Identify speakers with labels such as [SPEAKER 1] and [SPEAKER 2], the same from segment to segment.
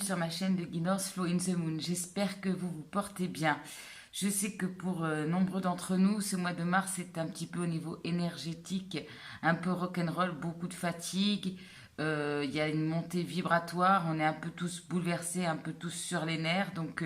[SPEAKER 1] sur ma chaîne de guidance Flow in the Moon. J'espère que vous vous portez bien. Je sais que pour nombreux d'entre nous, ce mois de mars est un petit peu au niveau énergétique, un peu rock'n'roll, beaucoup de fatigue. Il y a une montée vibratoire, on est un peu tous bouleversés, un peu tous sur les nerfs. Donc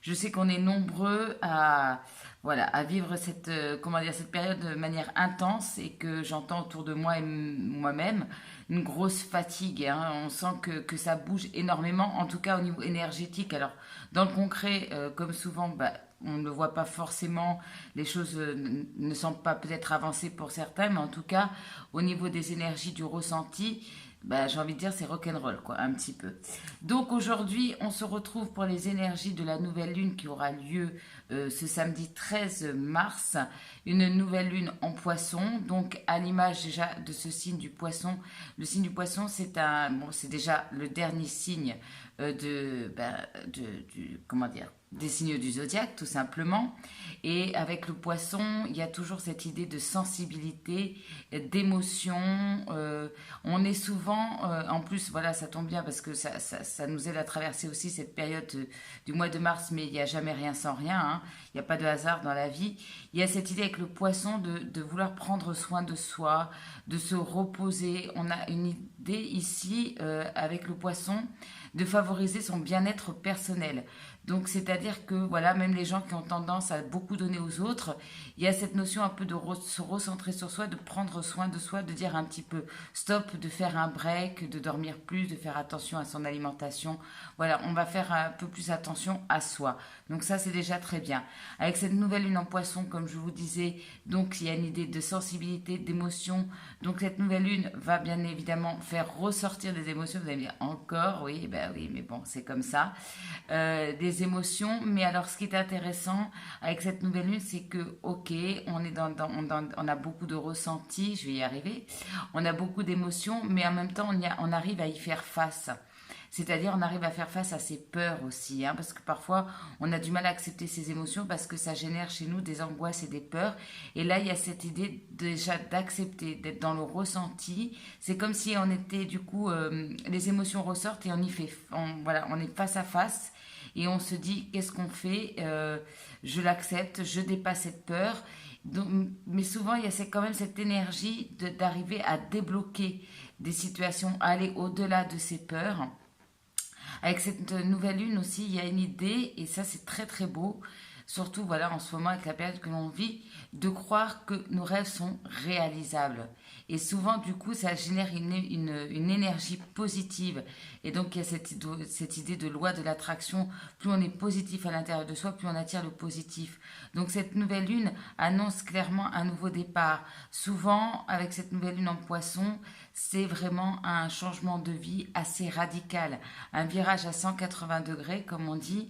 [SPEAKER 1] je sais qu'on est nombreux à, voilà, à vivre cette, comment dire, cette période de manière intense et que j'entends autour de moi et moi-même une grosse fatigue, hein. On sent que ça bouge énormément, en tout cas au niveau énergétique. Alors, dans le concret, comme souvent, bah, on ne le voit pas forcément, les choses ne semblent pas peut-être avancées pour certains, mais en tout cas, au niveau des énergies, du ressenti, bah, j'ai envie de dire c'est rock'n'roll, quoi, un petit peu. Donc aujourd'hui, on se retrouve pour les énergies de la nouvelle lune qui aura lieu ce samedi 13 mars. Une nouvelle lune en poisson, donc à l'image déjà de ce signe du poisson. Le signe du poisson, c'est déjà le dernier signe comment dire, des signes du zodiaque, tout simplement. Et avec le poisson, il y a toujours cette idée de sensibilité, d'émotion. On est souvent, en plus, voilà, ça tombe bien parce que ça nous aide à traverser aussi cette période du mois de mars, mais il n'y a jamais rien sans rien, hein. Il n'y a pas de hasard dans la vie. Il y a cette idée avec le poisson de vouloir prendre soin de soi, de se reposer. On a une idée ici, avec le poisson, de favoriser son bien-être personnel. Donc, c'est-à-dire que, voilà, même les gens qui ont tendance à beaucoup donner aux autres, il y a cette notion un peu de se recentrer sur soi, de prendre soin de soi, de dire un petit peu stop, de faire un break, de dormir plus, de faire attention à son alimentation. Voilà, on va faire un peu plus attention à soi. Donc ça, c'est déjà très bien. Avec cette nouvelle lune en poisson, comme je vous disais, donc il y a une idée de sensibilité, d'émotion. Donc cette nouvelle lune va bien évidemment faire ressortir des émotions. Vous allez me dire encore, oui, ben oui, mais bon, c'est comme ça. Des émotions, mais alors ce qui est intéressant avec cette nouvelle lune, c'est que ok, on est on a beaucoup de ressentis, je vais y arriver, on a beaucoup d'émotions, mais en même temps on arrive à y faire face. C'est-à-dire, on arrive à faire face à ses peurs aussi, hein, parce que parfois, on a du mal à accepter ses émotions parce que ça génère chez nous des angoisses et des peurs. Et là, il y a cette idée déjà d'accepter, d'être dans le ressenti. C'est comme si on était, du coup, les émotions ressortent et voilà, on est face à face. Et on se dit, qu'est-ce qu'on fait? Je l'accepte, je dépasse cette peur. Donc, mais souvent, il y a quand même cette énergie d'arriver à débloquer des situations, à aller au-delà de ces peurs. Avec cette nouvelle lune aussi, il y a une idée, et ça c'est très très beau, surtout voilà en ce moment avec la période que l'on vit, de croire que nos rêves sont réalisables. Et souvent du coup ça génère une énergie positive. Et donc il y a cette idée de loi de l'attraction, plus on est positif à l'intérieur de soi, plus on attire le positif. Donc cette nouvelle lune annonce clairement un nouveau départ. Souvent avec cette nouvelle lune en poisson, c'est vraiment un changement de vie assez radical, un virage à 180 degrés comme on dit.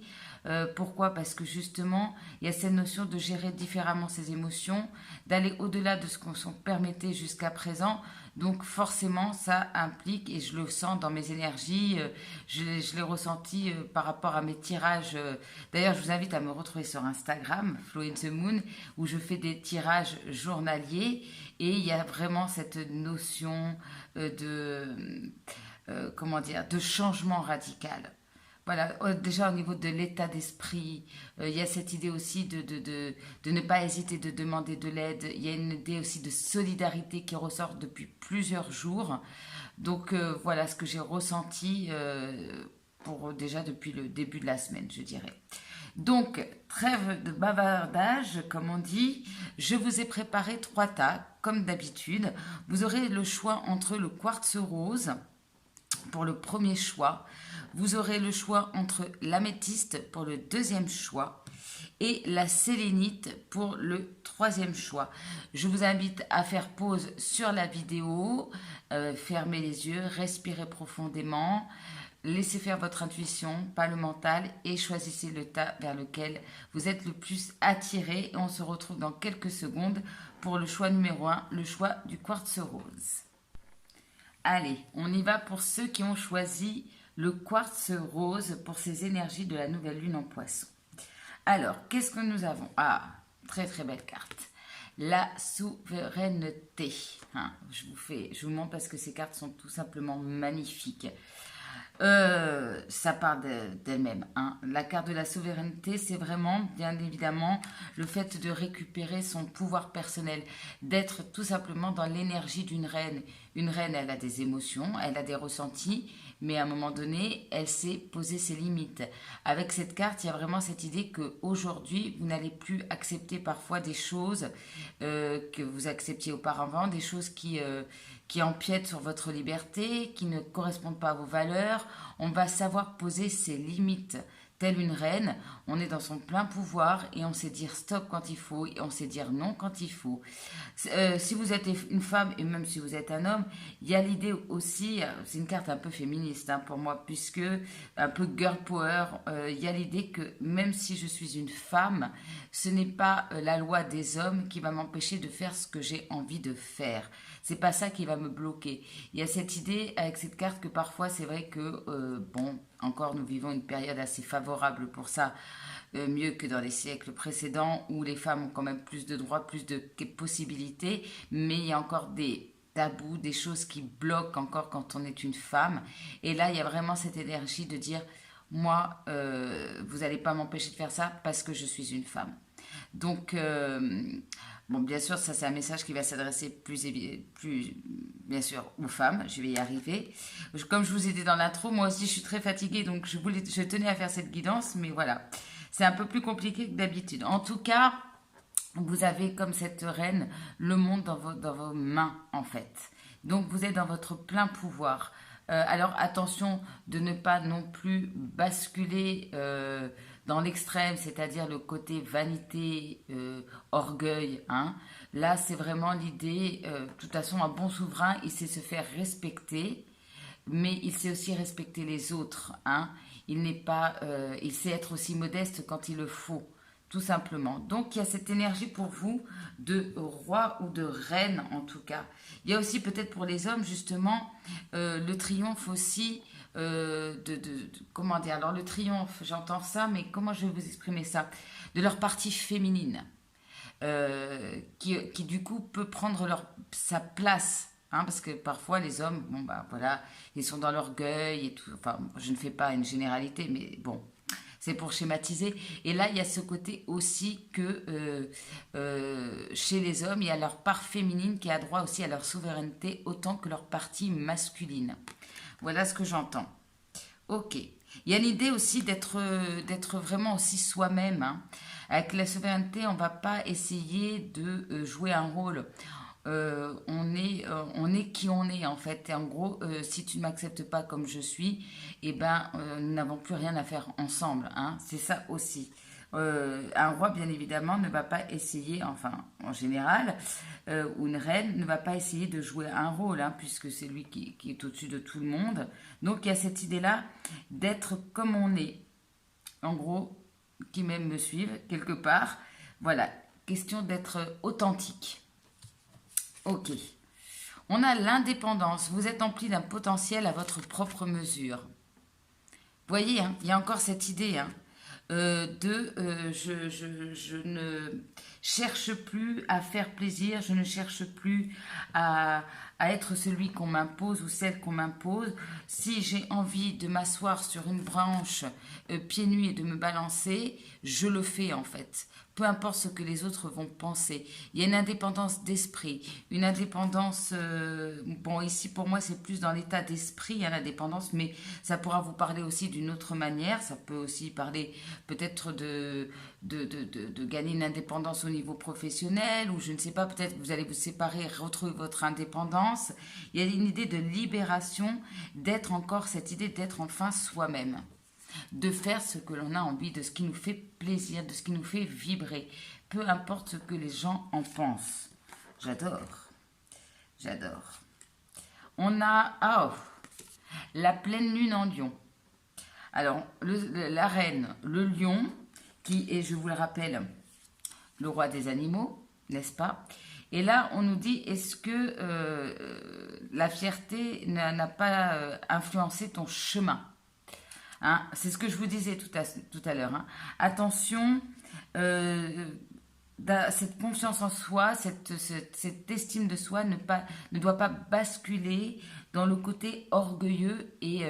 [SPEAKER 1] Pourquoi? Parce que justement, il y a cette notion de gérer différemment ses émotions, d'aller au-delà de ce qu'on se permettait jusqu'à présent. Donc forcément, ça implique, et je le sens dans mes énergies, je l'ai ressenti par rapport à mes tirages. D'ailleurs, je vous invite à me retrouver sur Instagram, Flow in the Moon, où je fais des tirages journaliers. Et il y a vraiment cette notion comment dire, de changement radical. Voilà, déjà au niveau de l'état d'esprit, il y a cette idée aussi de ne pas hésiter de demander de l'aide. Il y a une idée aussi de solidarité qui ressort depuis plusieurs jours. Donc voilà ce que j'ai ressenti déjà depuis le début de la semaine, je dirais. Donc, trêve de bavardage, comme on dit, je vous ai préparé 3 tas, comme d'habitude. Vous aurez le choix entre le quartz rose pour le premier choix. Vous aurez le choix entre l'améthyste pour le deuxième choix et la sélénite pour le troisième choix. Je vous invite à faire pause sur la vidéo, fermez les yeux, respirez profondément, laissez faire votre intuition, pas le mental, et choisissez le tas vers lequel vous êtes le plus attiré. Et on se retrouve dans quelques secondes pour le choix numéro 1, le choix du quartz rose. Allez, on y va pour ceux qui ont choisi le quartz rose pour ces énergies de la nouvelle lune en poisson. Alors, qu'est-ce que nous avons? Ah, très très belle carte. La souveraineté. Hein, je vous montre parce que ces cartes sont tout simplement magnifiques. Ça part d'elle-même, hein. La carte de la souveraineté, c'est vraiment, bien évidemment, le fait de récupérer son pouvoir personnel, d'être tout simplement dans l'énergie d'une reine. Une reine, elle a des émotions, elle a des ressentis, mais à un moment donné, elle sait poser ses limites. Avec cette carte, il y a vraiment cette idée qu'aujourd'hui, vous n'allez plus accepter parfois des choses que vous acceptiez auparavant, des choses qui empiètent sur votre liberté, qui ne correspondent pas à vos valeurs. On va savoir poser ses limites. Telle une reine, on est dans son plein pouvoir et on sait dire stop quand il faut et on sait dire non quand il faut. Si vous êtes une femme et même si vous êtes un homme, il y a l'idée aussi, c'est une carte un peu féministe hein, pour moi, puisque un peu girl power, il y a l'idée que même si je suis une femme, ce n'est pas la loi des hommes qui va m'empêcher de faire ce que j'ai envie de faire. C'est pas ça qui va me bloquer. Il y a cette idée avec cette carte que parfois c'est vrai que, bon, encore nous vivons une période assez favorable pour ça, mieux que dans les siècles précédents où les femmes ont quand même plus de droits, plus de possibilités, mais il y a encore des tabous, des choses qui bloquent encore quand on est une femme. Et là, il y a vraiment cette énergie de dire, moi, vous n'allez pas m'empêcher de faire ça parce que je suis une femme. Donc, bon, bien sûr, ça c'est un message qui va s'adresser plus, bien sûr, aux femmes. Je vais y arriver. Comme je vous ai dit dans l'intro, moi aussi je suis très fatiguée, donc je tenais à faire cette guidance, mais voilà, c'est un peu plus compliqué que d'habitude. En tout cas, vous avez comme cette reine le monde dans vos mains en fait. Donc vous êtes dans votre plein pouvoir. Alors attention de ne pas non plus basculer dans l'extrême, c'est-à-dire le côté vanité, orgueil. Hein. Là, c'est vraiment l'idée, de toute façon, un bon souverain, il sait se faire respecter, mais il sait aussi respecter les autres. Hein. Il sait être aussi modeste quand il le faut. Tout simplement. Donc, il y a cette énergie pour vous de roi ou de reine, en tout cas. Il y a aussi peut-être pour les hommes, justement, le triomphe aussi comment dire, alors le triomphe, j'entends ça, mais comment je vais vous exprimer ça? De leur partie féminine, qui du coup peut prendre sa place. Hein, parce que parfois les hommes, bon bah voilà, ils sont dans l'orgueil et tout. Enfin, je ne fais pas une généralité, mais bon, c'est pour schématiser. Et là, il y a ce côté aussi que chez les hommes, il y a leur part féminine qui a droit aussi à leur souveraineté autant que leur partie masculine. Voilà ce que j'entends. Ok. Il y a l'idée aussi d'être vraiment aussi soi-même. Hein. Avec la souveraineté, on ne va pas essayer de jouer un rôle. On est qui on est en fait. Et en gros, si tu ne m'acceptes pas comme je suis, eh ben, nous n'avons plus rien à faire ensemble. Hein. C'est ça aussi. Un roi, bien évidemment, ne va pas essayer, enfin, en général, ou une reine ne va pas essayer de jouer un rôle, hein, puisque c'est lui qui est au-dessus de tout le monde. Donc, il y a cette idée-là d'être comme on est. En gros, qui même me suivent, quelque part. Voilà, question d'être authentique. Ok. On a l'indépendance. Vous êtes empli d'un potentiel à votre propre mesure. Vous voyez, hein, il y a encore cette idée, hein, je ne cherche plus à faire plaisir, je ne cherche plus à être celui qu'on m'impose ou celle qu'on m'impose. Si j'ai envie de m'asseoir sur une branche pieds nus et de me balancer, je le fais en fait. Peu importe ce que les autres vont penser. Il y a une indépendance d'esprit, une indépendance... bon, ici, pour moi, c'est plus dans l'état d'esprit, hein, l'indépendance, mais ça pourra vous parler aussi d'une autre manière. Ça peut aussi parler peut-être de gagner une indépendance au niveau professionnel, ou je ne sais pas, peut-être que vous allez vous séparer, retrouver votre indépendance. Il y a une idée de libération, d'être encore, cette idée d'être enfin soi-même. De faire ce que l'on a envie, de ce qui nous fait plaisir, de ce qui nous fait vibrer. Peu importe ce que les gens en pensent. J'adore. J'adore. On a la pleine lune en lion. Alors, la reine, le lion, qui est, je vous le rappelle, le roi des animaux, n'est-ce pas? Et là, on nous dit, est-ce que la fierté n'a pas influencé ton chemin? Hein, c'est ce que je vous disais tout à l'heure. Hein. Attention cette confiance en soi, cette estime de soi ne doit pas basculer dans le côté orgueilleux et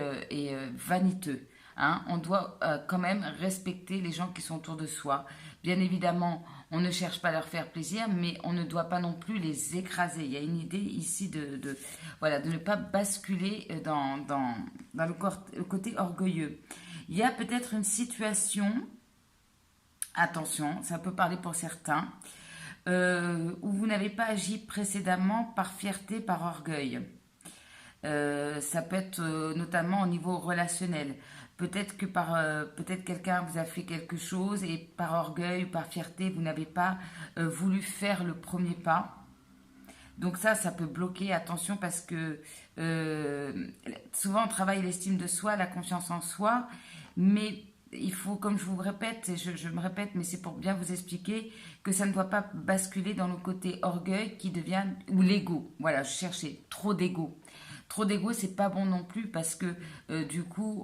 [SPEAKER 1] vaniteux. Hein. On doit quand même respecter les gens qui sont autour de soi. Bien évidemment, on ne cherche pas à leur faire plaisir, mais on ne doit pas non plus les écraser. Il y a une idée ici voilà, de ne pas basculer dans le côté orgueilleux. Il y a peut-être une situation, attention, ça peut parler pour certains, où vous n'avez pas agi précédemment par fierté, par orgueil. Ça peut être notamment au niveau relationnel. Peut-être que peut-être quelqu'un vous a fait quelque chose et par orgueil ou par fierté, vous n'avez pas voulu faire le premier pas. Donc ça peut bloquer, attention, parce que souvent on travaille l'estime de soi, la confiance en soi, mais il faut, comme je vous répète, et je me répète, mais c'est pour bien vous expliquer, que ça ne doit pas basculer dans le côté orgueil qui devient, ou l'ego. Voilà, je cherchais trop d'ego. Trop d'ego, c'est pas bon non plus parce que du coup,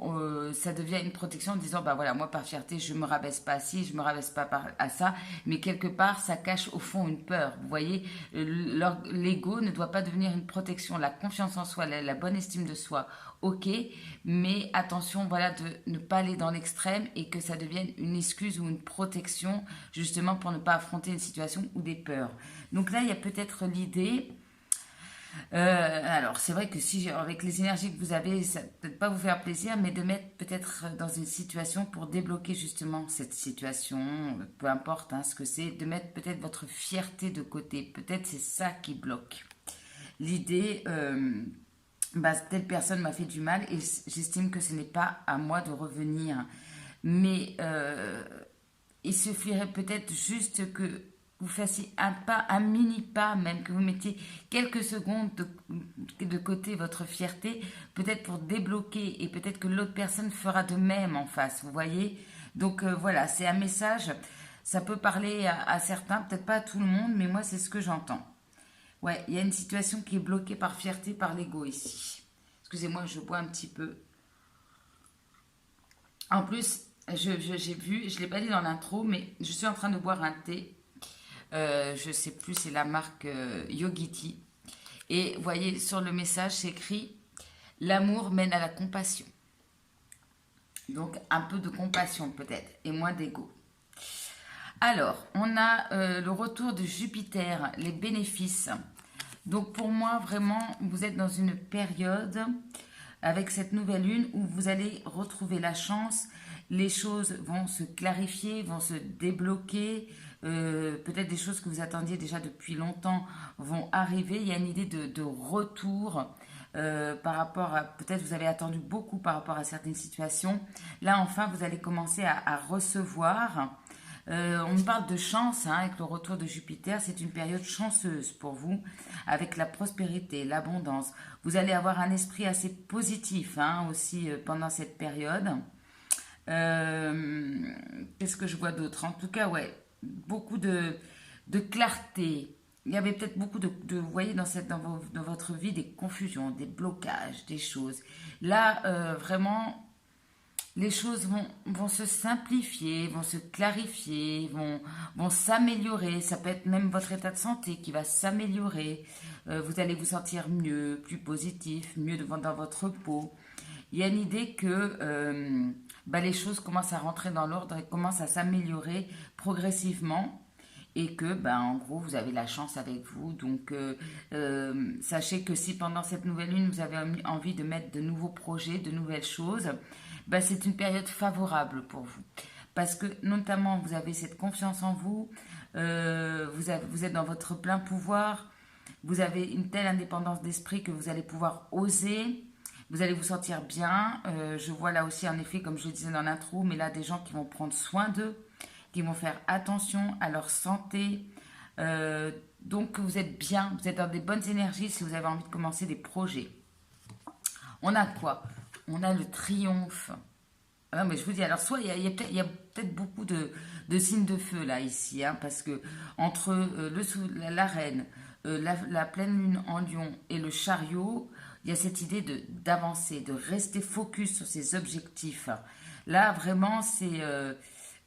[SPEAKER 1] ça devient une protection en disant, bah voilà, moi par fierté, je me rabaisse pas à ci, je me rabaisse pas à ça, mais quelque part, ça cache au fond une peur. Vous voyez, l'ego ne doit pas devenir une protection. La confiance en soi, la bonne estime de soi, ok, mais attention, voilà, de ne pas aller dans l'extrême et que ça devienne une excuse ou une protection justement pour ne pas affronter une situation ou des peurs. Donc là, il y a peut-être l'idée. Alors, c'est vrai que si avec les énergies que vous avez, ça ne peut pas vous faire plaisir, mais de mettre peut-être dans une situation pour débloquer justement cette situation, peu importe hein, ce que c'est, de mettre peut-être votre fierté de côté. Peut-être c'est ça qui bloque. L'idée, bah, telle personne m'a fait du mal et j'estime que ce n'est pas à moi de revenir. Mais il suffirait peut-être juste que vous fassiez un pas, un mini pas, même que vous mettiez quelques secondes de côté votre fierté, peut-être pour débloquer et peut-être que l'autre personne fera de même en face, vous voyez. Donc voilà, c'est un message, ça peut parler à certains, peut-être pas à tout le monde, mais moi c'est ce que j'entends. Ouais, il y a une situation qui est bloquée par fierté, par l'ego ici. Excusez-moi, je bois un petit peu. En plus, j'ai vu, je ne l'ai pas dit dans l'intro, mais je suis en train de boire un thé. Je sais plus, c'est la marque Yogiti. Et vous voyez, sur le message, c'est écrit « L'amour mène à la compassion ». Donc, un peu de compassion peut-être, et moins d'ego. Alors, on a le retour de Jupiter, les bénéfices. Donc, pour moi, vraiment, vous êtes dans une période avec cette nouvelle lune où vous allez retrouver la chance. Les choses vont se clarifier, vont se débloquer. Peut-être des choses que vous attendiez déjà depuis longtemps vont arriver. Il y a une idée de retour par rapport à... Peut-être vous avez attendu beaucoup par rapport à certaines situations. Là, enfin, vous allez commencer à recevoir. On parle de chance hein, avec le retour de Jupiter. C'est une période chanceuse pour vous avec la prospérité, l'abondance. Vous allez avoir un esprit assez positif hein, aussi pendant cette période. Qu'est-ce que je vois d'autre? En tout cas, ouais, beaucoup de clarté. Il y avait peut-être beaucoup vous voyez, dans votre vie, des confusions, des blocages, des choses. Là, vraiment, les choses vont se simplifier, vont se clarifier, vont s'améliorer. Ça peut être même votre état de santé qui va s'améliorer. Vous allez vous sentir mieux, plus positif, mieux dans votre peau. Il y a une idée que bah, les choses commencent à rentrer dans l'ordre et commencent à s'améliorer progressivement et que, bah, en gros, vous avez la chance avec vous. Donc, sachez que si pendant cette nouvelle lune, vous avez envie de mettre de nouveaux projets, de nouvelles choses, bah, c'est une période favorable pour vous. Parce que, notamment, vous avez cette confiance en vous, vous êtes dans votre plein pouvoir, vous avez une telle indépendance d'esprit que vous allez pouvoir oser. Vous allez vous sentir bien. Je vois là aussi, en effet, comme je le disais dans l'intro, mais là, des gens qui vont prendre soin d'eux, qui vont faire attention à leur santé. Donc, vous êtes bien, vous êtes dans des bonnes énergies si vous avez envie de commencer des projets. On a quoi? On a le triomphe. Ah non, mais je vous dis, alors, soit il y a peut-être beaucoup de signes de feu, là, ici, hein, parce que entre la reine, la pleine lune en lion et le chariot, il y a cette idée d'avancer, de rester focus sur ses objectifs. Là, vraiment, c'est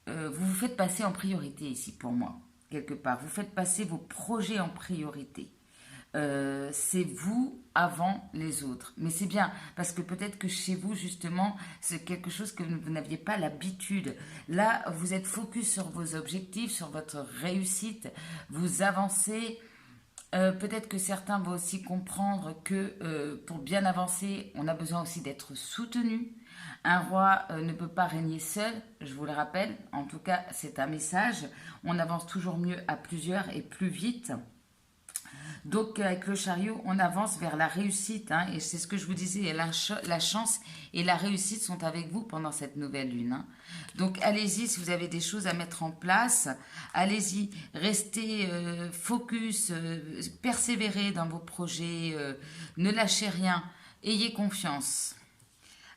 [SPEAKER 1] vous vous faites passer en priorité ici pour moi. quelque part. Vous faites passer vos projets en priorité. C'est vous avant les autres. Mais c'est bien, parce que peut-être que chez vous, justement, c'est quelque chose que vous n'aviez pas l'habitude. Là, vous êtes focus sur vos objectifs, sur votre réussite, vous avancez. Peut-être que certains vont aussi comprendre que pour bien avancer, on a besoin aussi d'être soutenu. Un roi ne peut pas régner seul, je vous le rappelle. En tout cas, c'est un message. On avance toujours mieux à plusieurs et plus vite. Donc avec le chariot, on avance vers la réussite. Hein, et c'est ce que je vous disais, la chance et la réussite sont avec vous pendant cette nouvelle lune. Hein. Donc allez-y si vous avez des choses à mettre en place. Allez-y, restez focus, persévérez dans vos projets. Ne lâchez rien, ayez confiance.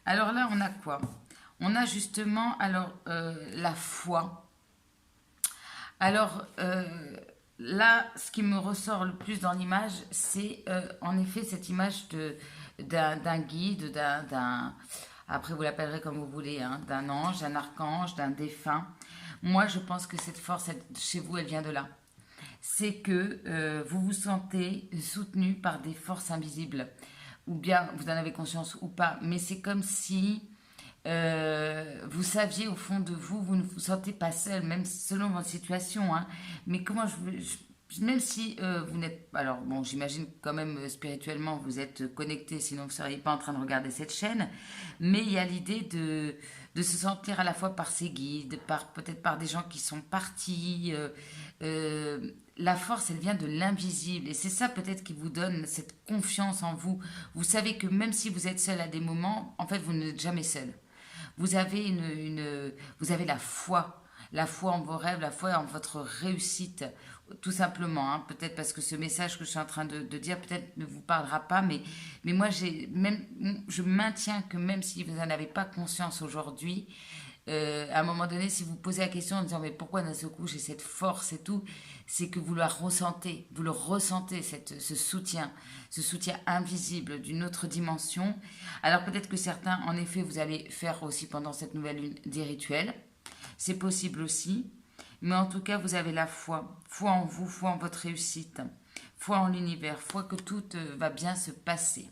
[SPEAKER 1] Alors là, on a quoi? On a justement la foi. Alors... là, ce qui me ressort le plus dans l'image, c'est en effet cette image d'un guide, après vous l'appellerez comme vous voulez, hein, d'un ange, d'un archange, d'un défunt. Moi, je pense que cette force, chez vous, elle vient de là. C'est que vous vous sentez soutenu par des forces invisibles. Ou bien vous en avez conscience ou pas, mais c'est comme si... vous saviez au fond de vous, vous ne vous sentez pas seul, même selon votre situation. Hein. Mais comment même si vous n'êtes... Alors bon, j'imagine quand même spirituellement, vous êtes connecté, sinon vous ne seriez pas en train de regarder cette chaîne. Mais il y a l'idée de se sentir à la fois par ses guides, peut-être par des gens qui sont partis. La force, elle vient de l'invisible. Et c'est ça peut-être qui vous donne cette confiance en vous. Vous savez que même si vous êtes seul à des moments, en fait, vous n'êtes jamais seul. Vous avez vous avez la foi en vos rêves, la foi en votre réussite, tout simplement. Hein. Peut-être parce que ce message que je suis en train de dire, peut-être ne vous parlera pas, mais moi, je maintiens que même si vous n'en avez pas conscience aujourd'hui, à un moment donné, si vous posez la question en disant mais pourquoi d'un seul coup j'ai cette force et tout, c'est que vous le ressentez ce soutien invisible d'une autre dimension. Alors peut-être que certains, en effet, vous allez faire aussi pendant cette nouvelle lune des rituels, c'est possible aussi, mais en tout cas vous avez la foi en vous, foi en votre réussite, foi en l'univers, foi que tout va bien se passer.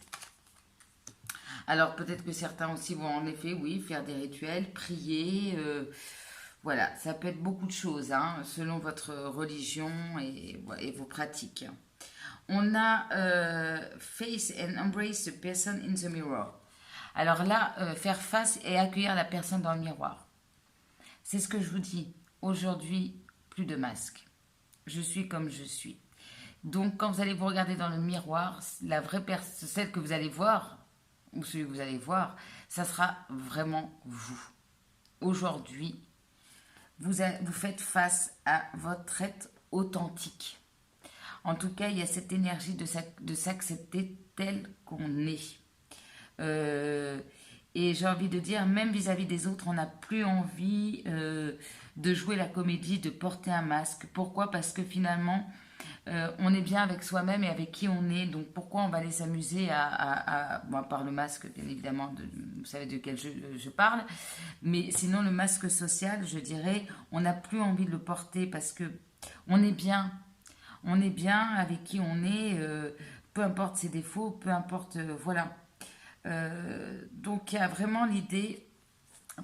[SPEAKER 1] Alors peut-être que certains aussi vont en effet, oui, faire des rituels, prier. Voilà, ça peut être beaucoup de choses, hein, selon votre religion et vos pratiques. On a face and embrace the person in the mirror. Alors là, faire face et accueillir la personne dans le miroir. C'est ce que je vous dis. Aujourd'hui, plus de masque. Je suis comme je suis. Donc quand vous allez vous regarder dans le miroir, la vraie personne, celle que vous allez voir, ou celui que vous allez voir, ça sera vraiment vous. Aujourd'hui, vous faites face à votre être authentique. En tout cas, il y a cette énergie de s'accepter tel qu'on est. Et j'ai envie de dire, même vis-à-vis des autres, on n'a plus envie de jouer la comédie, de porter un masque. Pourquoi? Parce que finalement... on est bien avec soi-même et avec qui on est, donc pourquoi on va aller s'amuser bon, par le masque, bien évidemment, vous savez de quel je parle, mais sinon le masque social, je dirais, on n'a plus envie de le porter parce que on est bien avec qui on est, peu importe ses défauts, peu importe, voilà. Donc il y a vraiment l'idée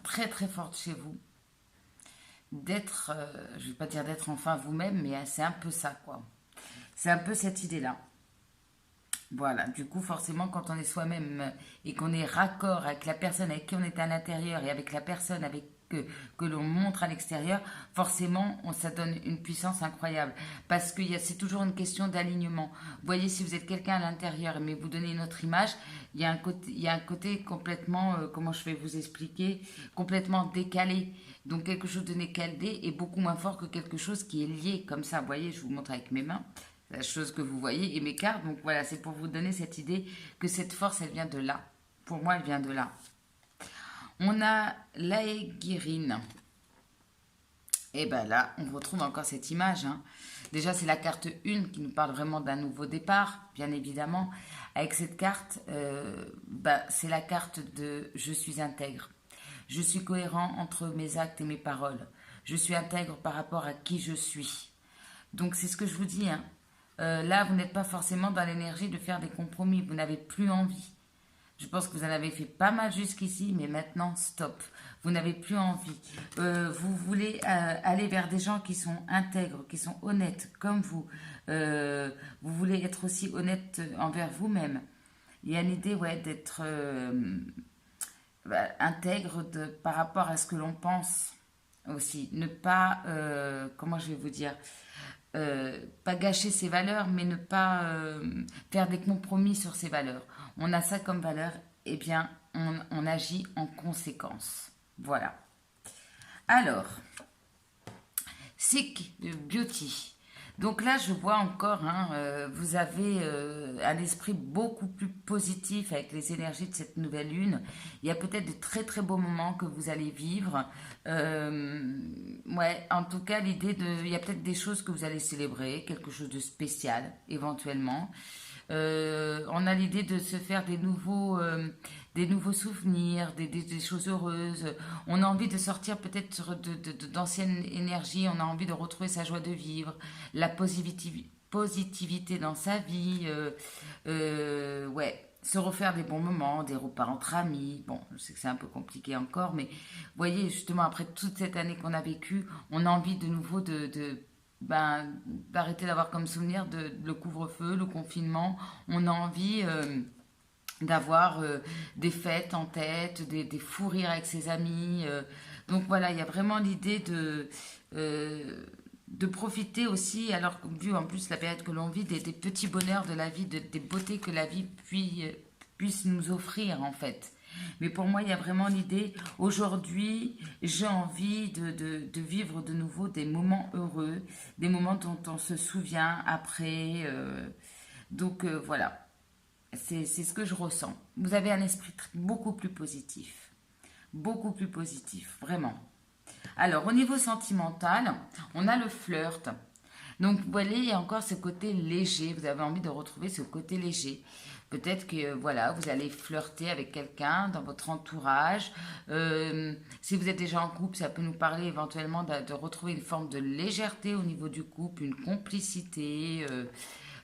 [SPEAKER 1] très très forte chez vous d'être, je ne vais pas dire d'être enfin vous-même, mais c'est un peu ça, quoi. C'est un peu cette idée-là. Voilà, du coup, forcément, quand on est soi-même et qu'on est raccord avec la personne avec qui on est à l'intérieur et avec la personne que l'on montre à l'extérieur, forcément, ça donne une puissance incroyable. Parce que c'est toujours une question d'alignement. Vous voyez, si vous êtes quelqu'un à l'intérieur, mais vous donnez une autre image, il y a un côté complètement, comment je vais vous expliquer, complètement décalé. Donc, quelque chose de décalé est beaucoup moins fort que quelque chose qui est lié comme ça. Vous voyez, je vous montre avec mes mains. La chose que vous voyez et mes cartes. Donc voilà, c'est pour vous donner cette idée que cette force, elle vient de là. Pour moi, elle vient de là. On a l'Aegirine. Et bien là, on retrouve encore cette image. Hein. Déjà, c'est la carte 1 qui nous parle vraiment d'un nouveau départ, bien évidemment. Avec cette carte, c'est la carte de « je suis intègre ». Je suis cohérent entre mes actes et mes paroles. Je suis intègre par rapport à qui je suis. Donc c'est ce que je vous dis, hein. Là, vous n'êtes pas forcément dans l'énergie de faire des compromis. Vous n'avez plus envie. Je pense que vous en avez fait pas mal jusqu'ici, mais maintenant, stop. Vous n'avez plus envie. Vous voulez aller vers des gens qui sont intègres, qui sont honnêtes, comme vous. Vous voulez être aussi honnête envers vous-même. Il y a une idée, ouais, d'être intègre par rapport à ce que l'on pense aussi. Ne pas, comment je vais vous dire, pas gâcher ses valeurs, mais ne pas faire des compromis sur ses valeurs. On a ça comme valeur, eh bien, on agit en conséquence. Voilà. Alors, Sick Beauty. Donc là, je vois encore, hein, vous avez un esprit beaucoup plus positif avec les énergies de cette nouvelle lune. Il y a peut-être de très très beaux moments que vous allez vivre. Ouais, en tout cas, il y a peut-être des choses que vous allez célébrer, quelque chose de spécial éventuellement. On a l'idée de se faire des nouveaux souvenirs, des choses heureuses. On a envie de sortir peut-être d'anciennes énergies. On a envie de retrouver sa joie de vivre, la positivité dans sa vie. Ouais, se refaire des bons moments, des repas entre amis. Bon, je sais que c'est un peu compliqué encore, mais vous voyez, justement, après toute cette année qu'on a vécue, on a envie de nouveau d'arrêter d'avoir comme souvenir le couvre-feu, le confinement. On a envie d'avoir des fêtes en tête, des fous rires avec ses amis. Donc voilà, il y a vraiment l'idée de profiter aussi, alors vu en plus la période que l'on vit, des petits bonheurs de la vie, des beautés que la vie puisse nous offrir en fait. Mais pour moi, il y a vraiment l'idée, aujourd'hui, j'ai envie de vivre de nouveau des moments heureux, des moments dont on se souvient après. Donc voilà, c'est ce que je ressens. Vous avez un esprit beaucoup plus positif, vraiment. Alors, au niveau sentimental, on a le flirt. Donc, vous voyez, il y a encore ce côté léger. Vous avez envie de retrouver ce côté léger. Peut-être que, voilà, vous allez flirter avec quelqu'un dans votre entourage. Si vous êtes déjà en couple, ça peut nous parler éventuellement de retrouver une forme de légèreté au niveau du couple, une complicité,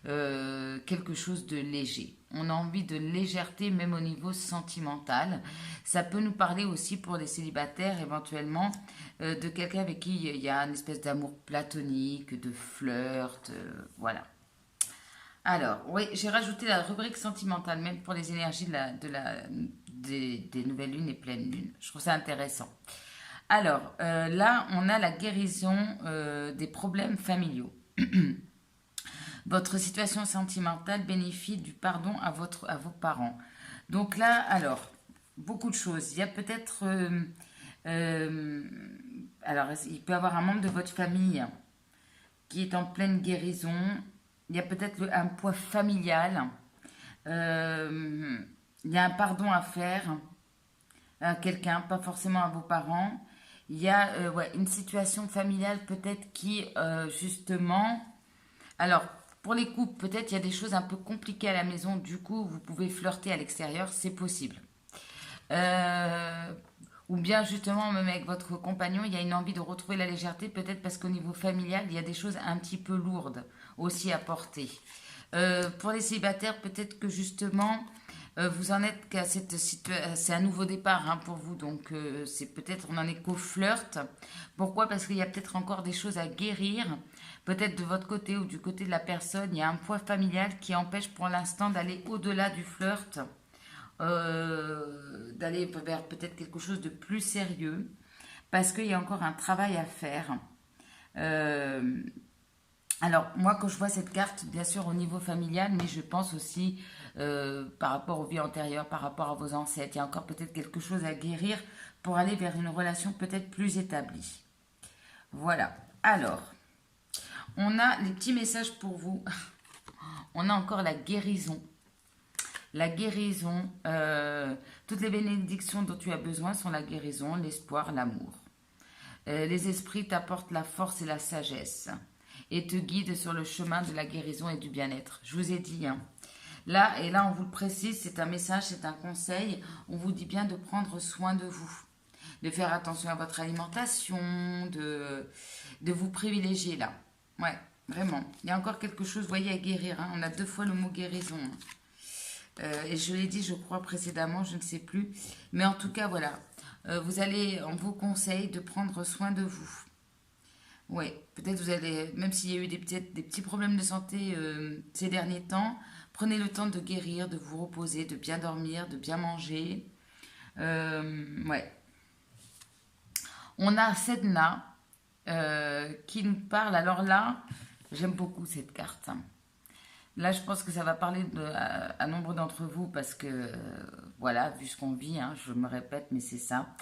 [SPEAKER 1] quelque chose de léger. On a envie de légèreté même au niveau sentimental. Ça peut nous parler aussi pour les célibataires éventuellement de quelqu'un avec qui il y a une espèce d'amour platonique, de flirt, voilà. Alors, oui, j'ai rajouté la rubrique sentimentale même pour les énergies des nouvelles lunes et pleines lunes. Je trouve ça intéressant. Alors, là, on a la guérison des problèmes familiaux. Votre situation sentimentale bénéficie du pardon à vos parents. Donc là, alors, beaucoup de choses. Il y a peut-être... alors, il peut y avoir un membre de votre famille qui est en pleine guérison. Il y a peut-être un poids familial. Il y a un pardon à faire à quelqu'un, pas forcément à vos parents. Il y a ouais, une situation familiale peut-être qui, justement... Alors, pour les couples, peut-être il y a des choses un peu compliquées à la maison. Du coup, vous pouvez flirter à l'extérieur, c'est possible. Ou bien justement, même avec votre compagnon, il y a une envie de retrouver la légèreté, peut-être parce qu'au niveau familial, il y a des choses un petit peu lourdes aussi à porter. Pour les célibataires, peut-être que justement, vous en êtes qu'à cette situation, c'est un nouveau départ hein, pour vous, donc c'est peut-être, on en est qu'au flirt. Pourquoi? Parce qu'il y a peut-être encore des choses à guérir, peut-être de votre côté ou du côté de la personne, il y a un poids familial qui empêche pour l'instant d'aller au-delà du flirt. D'aller vers peut-être quelque chose de plus sérieux parce qu'il y a encore un travail à faire. Alors moi quand je vois cette carte, bien sûr au niveau familial, mais je pense aussi par rapport aux vies antérieures, par rapport à vos ancêtres, il y a encore peut-être quelque chose à guérir pour aller vers une relation peut-être plus établie. Voilà, alors on a les petits messages pour vous. On a encore la guérison. La guérison, toutes les bénédictions dont tu as besoin sont la guérison, l'espoir, l'amour. Les esprits t'apportent la force et la sagesse et te guident sur le chemin de la guérison et du bien-être. Je vous ai dit, hein. Là, et là on vous le précise, c'est un message, c'est un conseil. On vous dit bien de prendre soin de vous, de faire attention à votre alimentation, de vous privilégier là. Ouais. Vraiment. Il y a encore quelque chose, vous voyez, à guérir. Hein. On a 2 fois le mot guérison. Hein. Et je l'ai dit, je crois, précédemment, je ne sais plus. Mais en tout cas, voilà. On vous conseille de prendre soin de vous. Oui, peut-être vous allez, même s'il y a eu des petits problèmes de santé ces derniers temps, prenez le temps de guérir, de vous reposer, de bien dormir, de bien manger. Ouais. On a Sedna qui nous parle. Alors là, j'aime beaucoup cette carte. Là, je pense que ça va parler à nombre d'entre vous parce que, voilà, vu ce qu'on vit, hein, je me répète, mais c'est ça.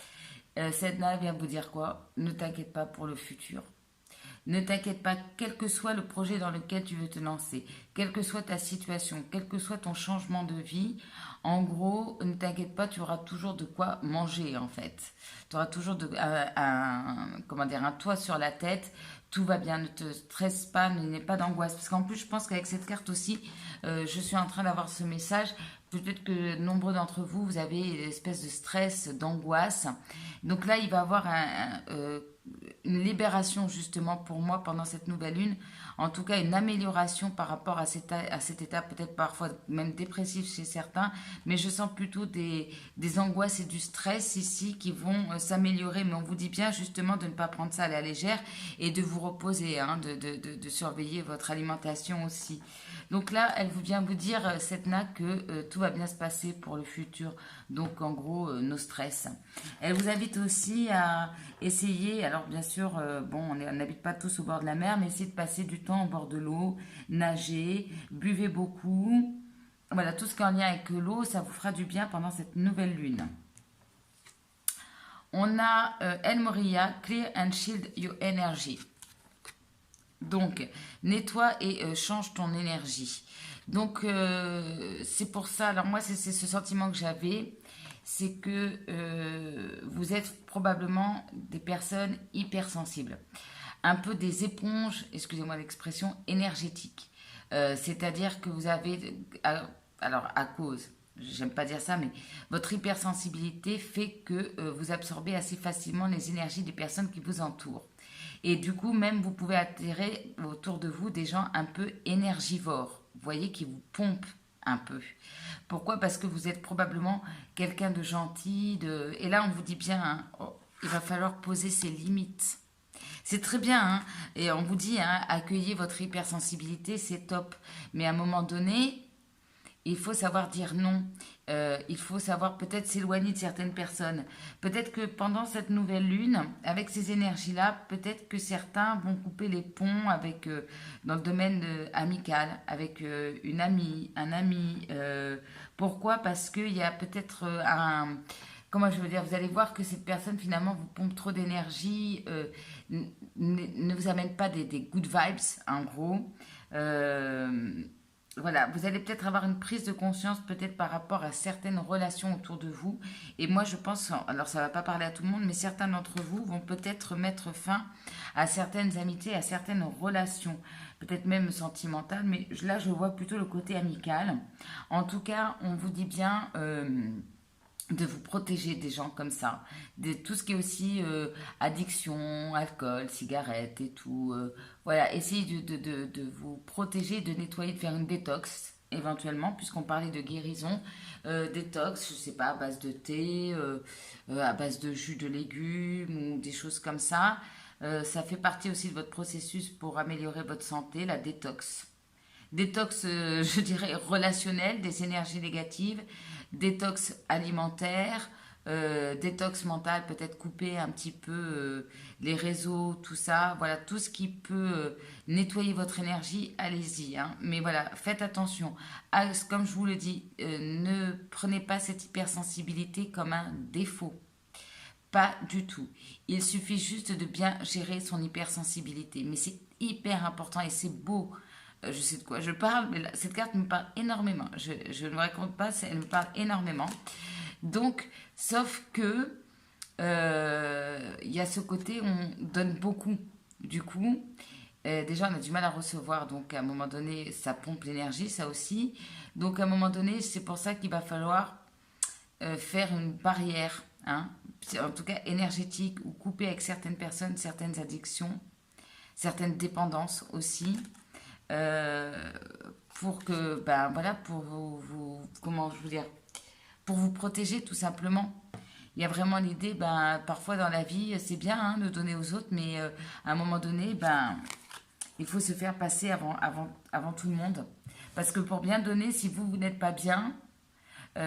[SPEAKER 1] Sedna vient vous dire quoi? Ne t'inquiète pas pour le futur. Ne t'inquiète pas, quel que soit le projet dans lequel tu veux te lancer, quelle que soit ta situation, quel que soit ton changement de vie, en gros, ne t'inquiète pas, tu auras toujours de quoi manger en fait. Tu auras toujours comment dire, un toit sur la tête. Tout va bien, ne te stresse pas, n'aie pas d'angoisse. Parce qu'en plus, je pense qu'avec cette carte aussi, je suis en train d'avoir ce message. Peut-être que nombreux d'entre vous, vous avez une espèce de stress, d'angoisse. Donc là, il va y avoir une libération justement pour moi pendant cette nouvelle lune. En tout cas, une amélioration par rapport à cet état peut-être parfois même dépressif chez certains. Mais je sens plutôt des angoisses et du stress ici qui vont s'améliorer. Mais on vous dit bien justement de ne pas prendre ça à la légère et de vous reposer, hein, de surveiller votre alimentation aussi. Donc là, elle vient vous dire, Setna, que tout va bien se passer pour le futur. Donc en gros, no stress. Elle vous invite aussi à essayer, alors bien sûr, bon, on n'habite pas tous au bord de la mer, mais essayez de passer du temps au bord de l'eau, nager, buvez beaucoup. Voilà, tout ce qui est en lien avec l'eau, ça vous fera du bien pendant cette nouvelle lune. On a El Moria, Clear and Shield Your Energy. Donc, nettoie et change ton énergie. Donc, c'est pour ça. Alors, moi, c'est ce sentiment que j'avais. C'est que vous êtes probablement des personnes hypersensibles. Un peu des éponges, excusez-moi l'expression, énergétiques. C'est-à-dire que vous avez. Alors, à cause. J'aime pas dire ça, mais votre hypersensibilité fait que vous absorbez assez facilement les énergies des personnes qui vous entourent. Et du coup, même vous pouvez attirer autour de vous des gens un peu énergivores, vous voyez, qui vous pompent un peu. Pourquoi? Parce que vous êtes probablement quelqu'un de gentil, et là on vous dit bien, hein, oh, il va falloir poser ses limites. C'est très bien, hein, et on vous dit, hein, accueillez votre hypersensibilité, c'est top. Mais à un moment donné, il faut savoir dire non. Il faut savoir peut-être s'éloigner de certaines personnes. Peut-être que pendant cette nouvelle lune, avec ces énergies-là, peut-être que certains vont couper les ponts avec, dans le domaine amical, avec une amie, un ami. Pourquoi? Parce qu'il y a peut-être un... Comment je veux dire? Vous allez voir que cette personne finalement vous pompe trop d'énergie, ne vous amène pas des good vibes, en gros. Voilà, vous allez peut-être avoir une prise de conscience peut-être par rapport à certaines relations autour de vous. Et moi, je pense, alors ça ne va pas parler à tout le monde, mais certains d'entre vous vont peut-être mettre fin à certaines amitiés, à certaines relations, peut-être même sentimentales, mais là, je vois plutôt le côté amical. En tout cas, on vous dit bien... de vous protéger des gens comme ça, de tout ce qui est aussi addiction, alcool, cigarettes et tout. Voilà, essayez de vous protéger, de nettoyer, de faire une détox éventuellement, puisqu'on parlait de guérison. Détox, je sais pas, à base de thé, à base de jus de légumes ou des choses comme ça. Ça fait partie aussi de votre processus pour améliorer votre santé, la détox. Détox, je dirais, relationnel, des énergies négatives, détox alimentaire, détox mental, peut-être couper un petit peu les réseaux, tout ça. Voilà, tout ce qui peut nettoyer votre énergie, allez-y. Hein. Mais voilà, faites attention. Comme je vous le dis, ne prenez pas cette hypersensibilité comme un défaut. Pas du tout. Il suffit juste de bien gérer son hypersensibilité. Mais c'est hyper important et c'est beau. Je sais de quoi je parle, mais cette carte me parle énormément. Je ne me raconte pas, elle me parle énormément. Donc, sauf que il y a ce côté, on donne beaucoup. Du coup, déjà, on a du mal à recevoir. Donc, à un moment donné, ça pompe l'énergie, ça aussi. Donc, à un moment donné, c'est pour ça qu'il va falloir faire une barrière, hein, en tout cas énergétique, ou couper avec certaines personnes, certaines addictions. certaines dépendances aussi, pour que, ben voilà, pour comment je veux dire, pour vous protéger tout simplement. Il y a vraiment l'idée, ben, parfois dans la vie, c'est bien hein, de donner aux autres, mais à un moment donné, ben, il faut se faire passer avant tout le monde. Parce que pour bien donner, si vous n'êtes pas bien,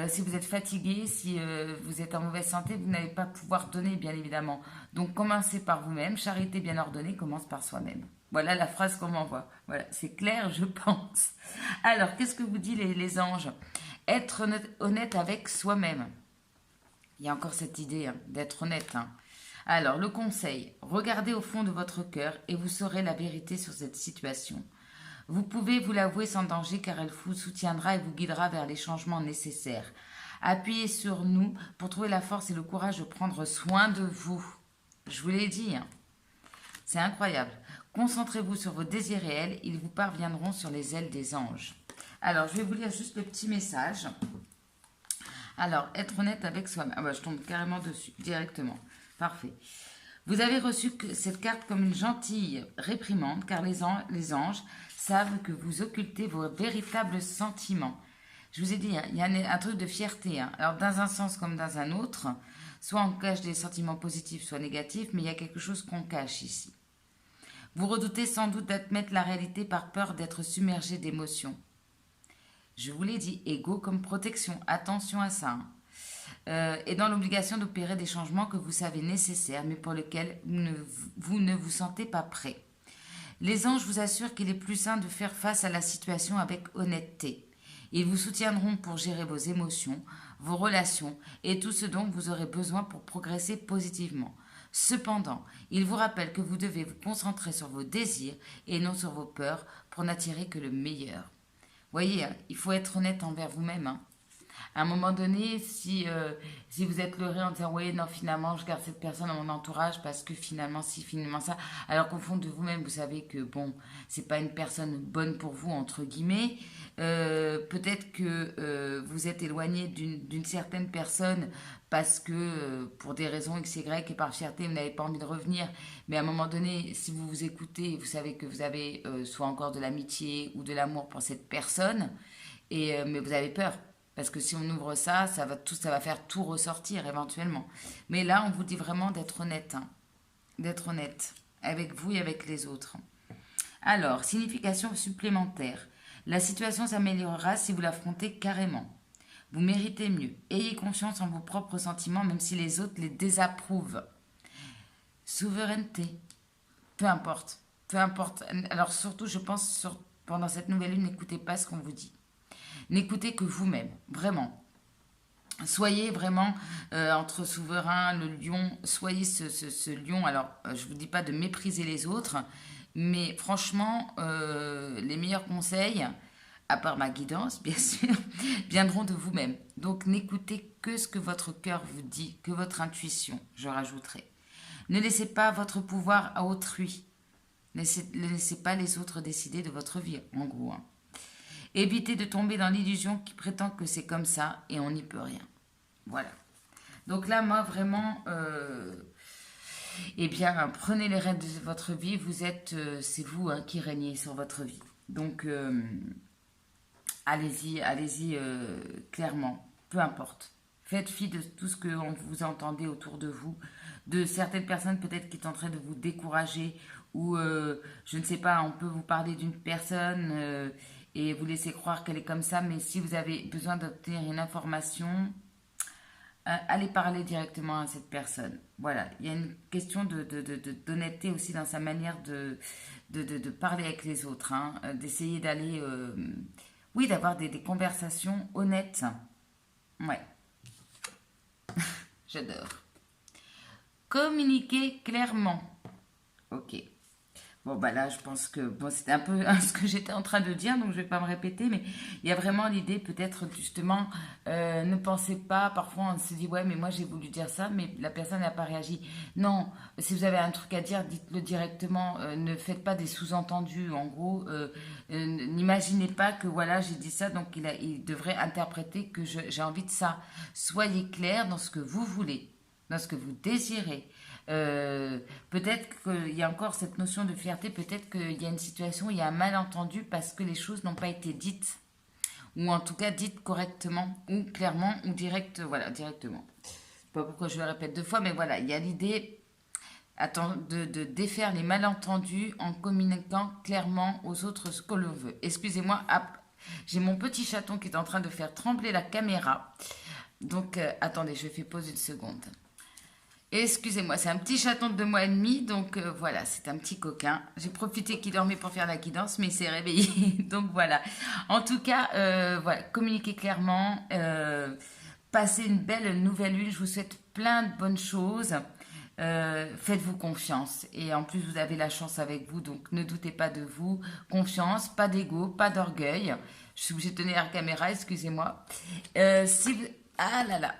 [SPEAKER 1] si vous êtes fatigué, si vous êtes en mauvaise santé, vous n'allez pas pouvoir donner, bien évidemment. Donc commencez par vous-même. Charité bien ordonnée commence par soi-même. Voilà la phrase qu'on m'envoie. Voilà, c'est clair, je pense. Alors, qu'est-ce que vous dit les anges? Être honnête avec soi-même. Il y a encore cette idée hein, d'être honnête. Hein. Alors, le conseil, regardez au fond de votre cœur et vous saurez la vérité sur cette situation. Vous pouvez vous l'avouer sans danger car elle vous soutiendra et vous guidera vers les changements nécessaires. Appuyez sur nous pour trouver la force et le courage de prendre soin de vous. Je vous l'ai dit, hein. C'est incroyable. Concentrez-vous sur vos désirs réels, ils vous parviendront sur les ailes des anges. Alors, je vais vous lire juste le petit message. Alors, être honnête avec soi-même. Ah bah, je tombe carrément dessus, directement. Parfait. Vous avez reçu cette carte comme une gentille réprimande, car les anges savent que vous occultez vos véritables sentiments. Je vous ai dit, hein, il y a un truc de fierté. Hein. Alors, dans un sens comme dans un autre, soit on cache des sentiments positifs, soit négatifs, mais il y a quelque chose qu'on cache ici. Vous redoutez sans doute d'admettre la réalité par peur d'être submergé d'émotions. Je vous l'ai dit, ego comme protection, attention à ça. Hein. Et dans l'obligation d'opérer des changements que vous savez nécessaires, mais pour lesquels vous ne vous sentez pas prêt. Les anges vous assurent qu'il est plus sain de faire face à la situation avec honnêteté. Ils vous soutiendront pour gérer vos émotions, vos relations et tout ce dont vous aurez besoin pour progresser positivement. Cependant, ils vous rappellent que vous devez vous concentrer sur vos désirs et non sur vos peurs pour n'attirer que le meilleur. Voyez, il faut être honnête envers vous-même. Hein. À un moment donné, si vous êtes leurré en disant oui, non, finalement, je garde cette personne dans mon entourage parce que finalement, si finalement ça, alors qu'au fond de vous-même, vous savez que bon, c'est pas une personne bonne pour vous, entre guillemets. Peut-être que vous êtes éloigné d'une certaine personne parce que pour des raisons X, Y et par fierté, vous n'avez pas envie de revenir. Mais à un moment donné, si vous vous écoutez, vous savez que vous avez soit encore de l'amitié ou de l'amour pour cette personne, mais vous avez peur. Parce que si on ouvre ça, ça va faire tout ressortir éventuellement. Mais là, on vous dit vraiment d'être honnête. Hein. D'être honnête avec vous et avec les autres. Alors, signification supplémentaire. La situation s'améliorera si vous l'affrontez carrément. Vous méritez mieux. Ayez confiance en vos propres sentiments, même si les autres les désapprouvent. Souveraineté. Peu importe. Peu importe. Alors surtout, je pense, pendant cette nouvelle lune, n'écoutez pas ce qu'on vous dit. N'écoutez que vous-même, vraiment. Soyez vraiment entre souverain, le lion, soyez ce lion. Alors, je ne vous dis pas de mépriser les autres, mais franchement, les meilleurs conseils, à part ma guidance, bien sûr, viendront de vous-même. Donc, n'écoutez que ce que votre cœur vous dit, que votre intuition, je rajouterai. Ne laissez pas votre pouvoir à autrui. Ne laissez pas les autres décider de votre vie, en gros. Hein. Évitez de tomber dans l'illusion qui prétend que c'est comme ça et on n'y peut rien. Voilà. Donc là, moi, vraiment, eh bien, prenez les rênes de votre vie. C'est vous hein, qui régnez sur votre vie. Donc, allez-y, clairement, peu importe. Faites fi de tout ce que vous entendez autour de vous, de certaines personnes peut-être qui tenteraient de vous décourager ou, je ne sais pas, on peut vous parler d'une personne et vous laisser croire qu'elle est comme ça, mais si vous avez besoin d'obtenir une information, allez parler directement à cette personne. Voilà, il y a une question d'honnêteté aussi dans sa manière de parler avec les autres, hein, d'essayer d'aller, oui, d'avoir des conversations honnêtes. Ouais, j'adore. Communiquer clairement. Ok. Bon, bah là, je pense que bon, c'était un peu ce que j'étais en train de dire, donc je ne vais pas me répéter, mais il y a vraiment l'idée, peut-être justement, ne pensez pas, parfois on se dit, ouais, mais moi j'ai voulu dire ça, mais la personne n'a pas réagi. Non, si vous avez un truc à dire, dites-le directement, ne faites pas des sous-entendus, en gros, n'imaginez pas que voilà, j'ai dit ça, donc il devrait interpréter que j'ai envie de ça. Soyez clair dans ce que vous voulez, dans ce que vous désirez. Peut-être qu'il y a encore cette notion de fierté, peut-être qu'il y a une situation où il y a un malentendu parce que les choses n'ont pas été dites, ou en tout cas dites correctement, ou clairement, ou voilà, directement. Je sais pas pourquoi je le répète deux fois, mais voilà, il y a l'idée de défaire les malentendus en communiquant clairement aux autres ce que l'on veut. Excusez-moi, j'ai mon petit chaton qui est en train de faire trembler la caméra. Donc, attendez, je fais pause une seconde. Excusez-moi, c'est un petit chaton de 2 mois et demi, donc voilà, c'est un petit coquin. J'ai profité qu'il dormait pour faire la guidance, mais il s'est réveillé, donc voilà. En tout cas, voilà, communiquez clairement, passez une belle nouvelle lune, je vous souhaite plein de bonnes choses. Faites-vous confiance, et en plus vous avez la chance avec vous, donc ne doutez pas de vous. Confiance, pas d'ego, pas d'orgueil. Je suis obligée de tenir la caméra, excusez-moi. Si vous... Ah là là.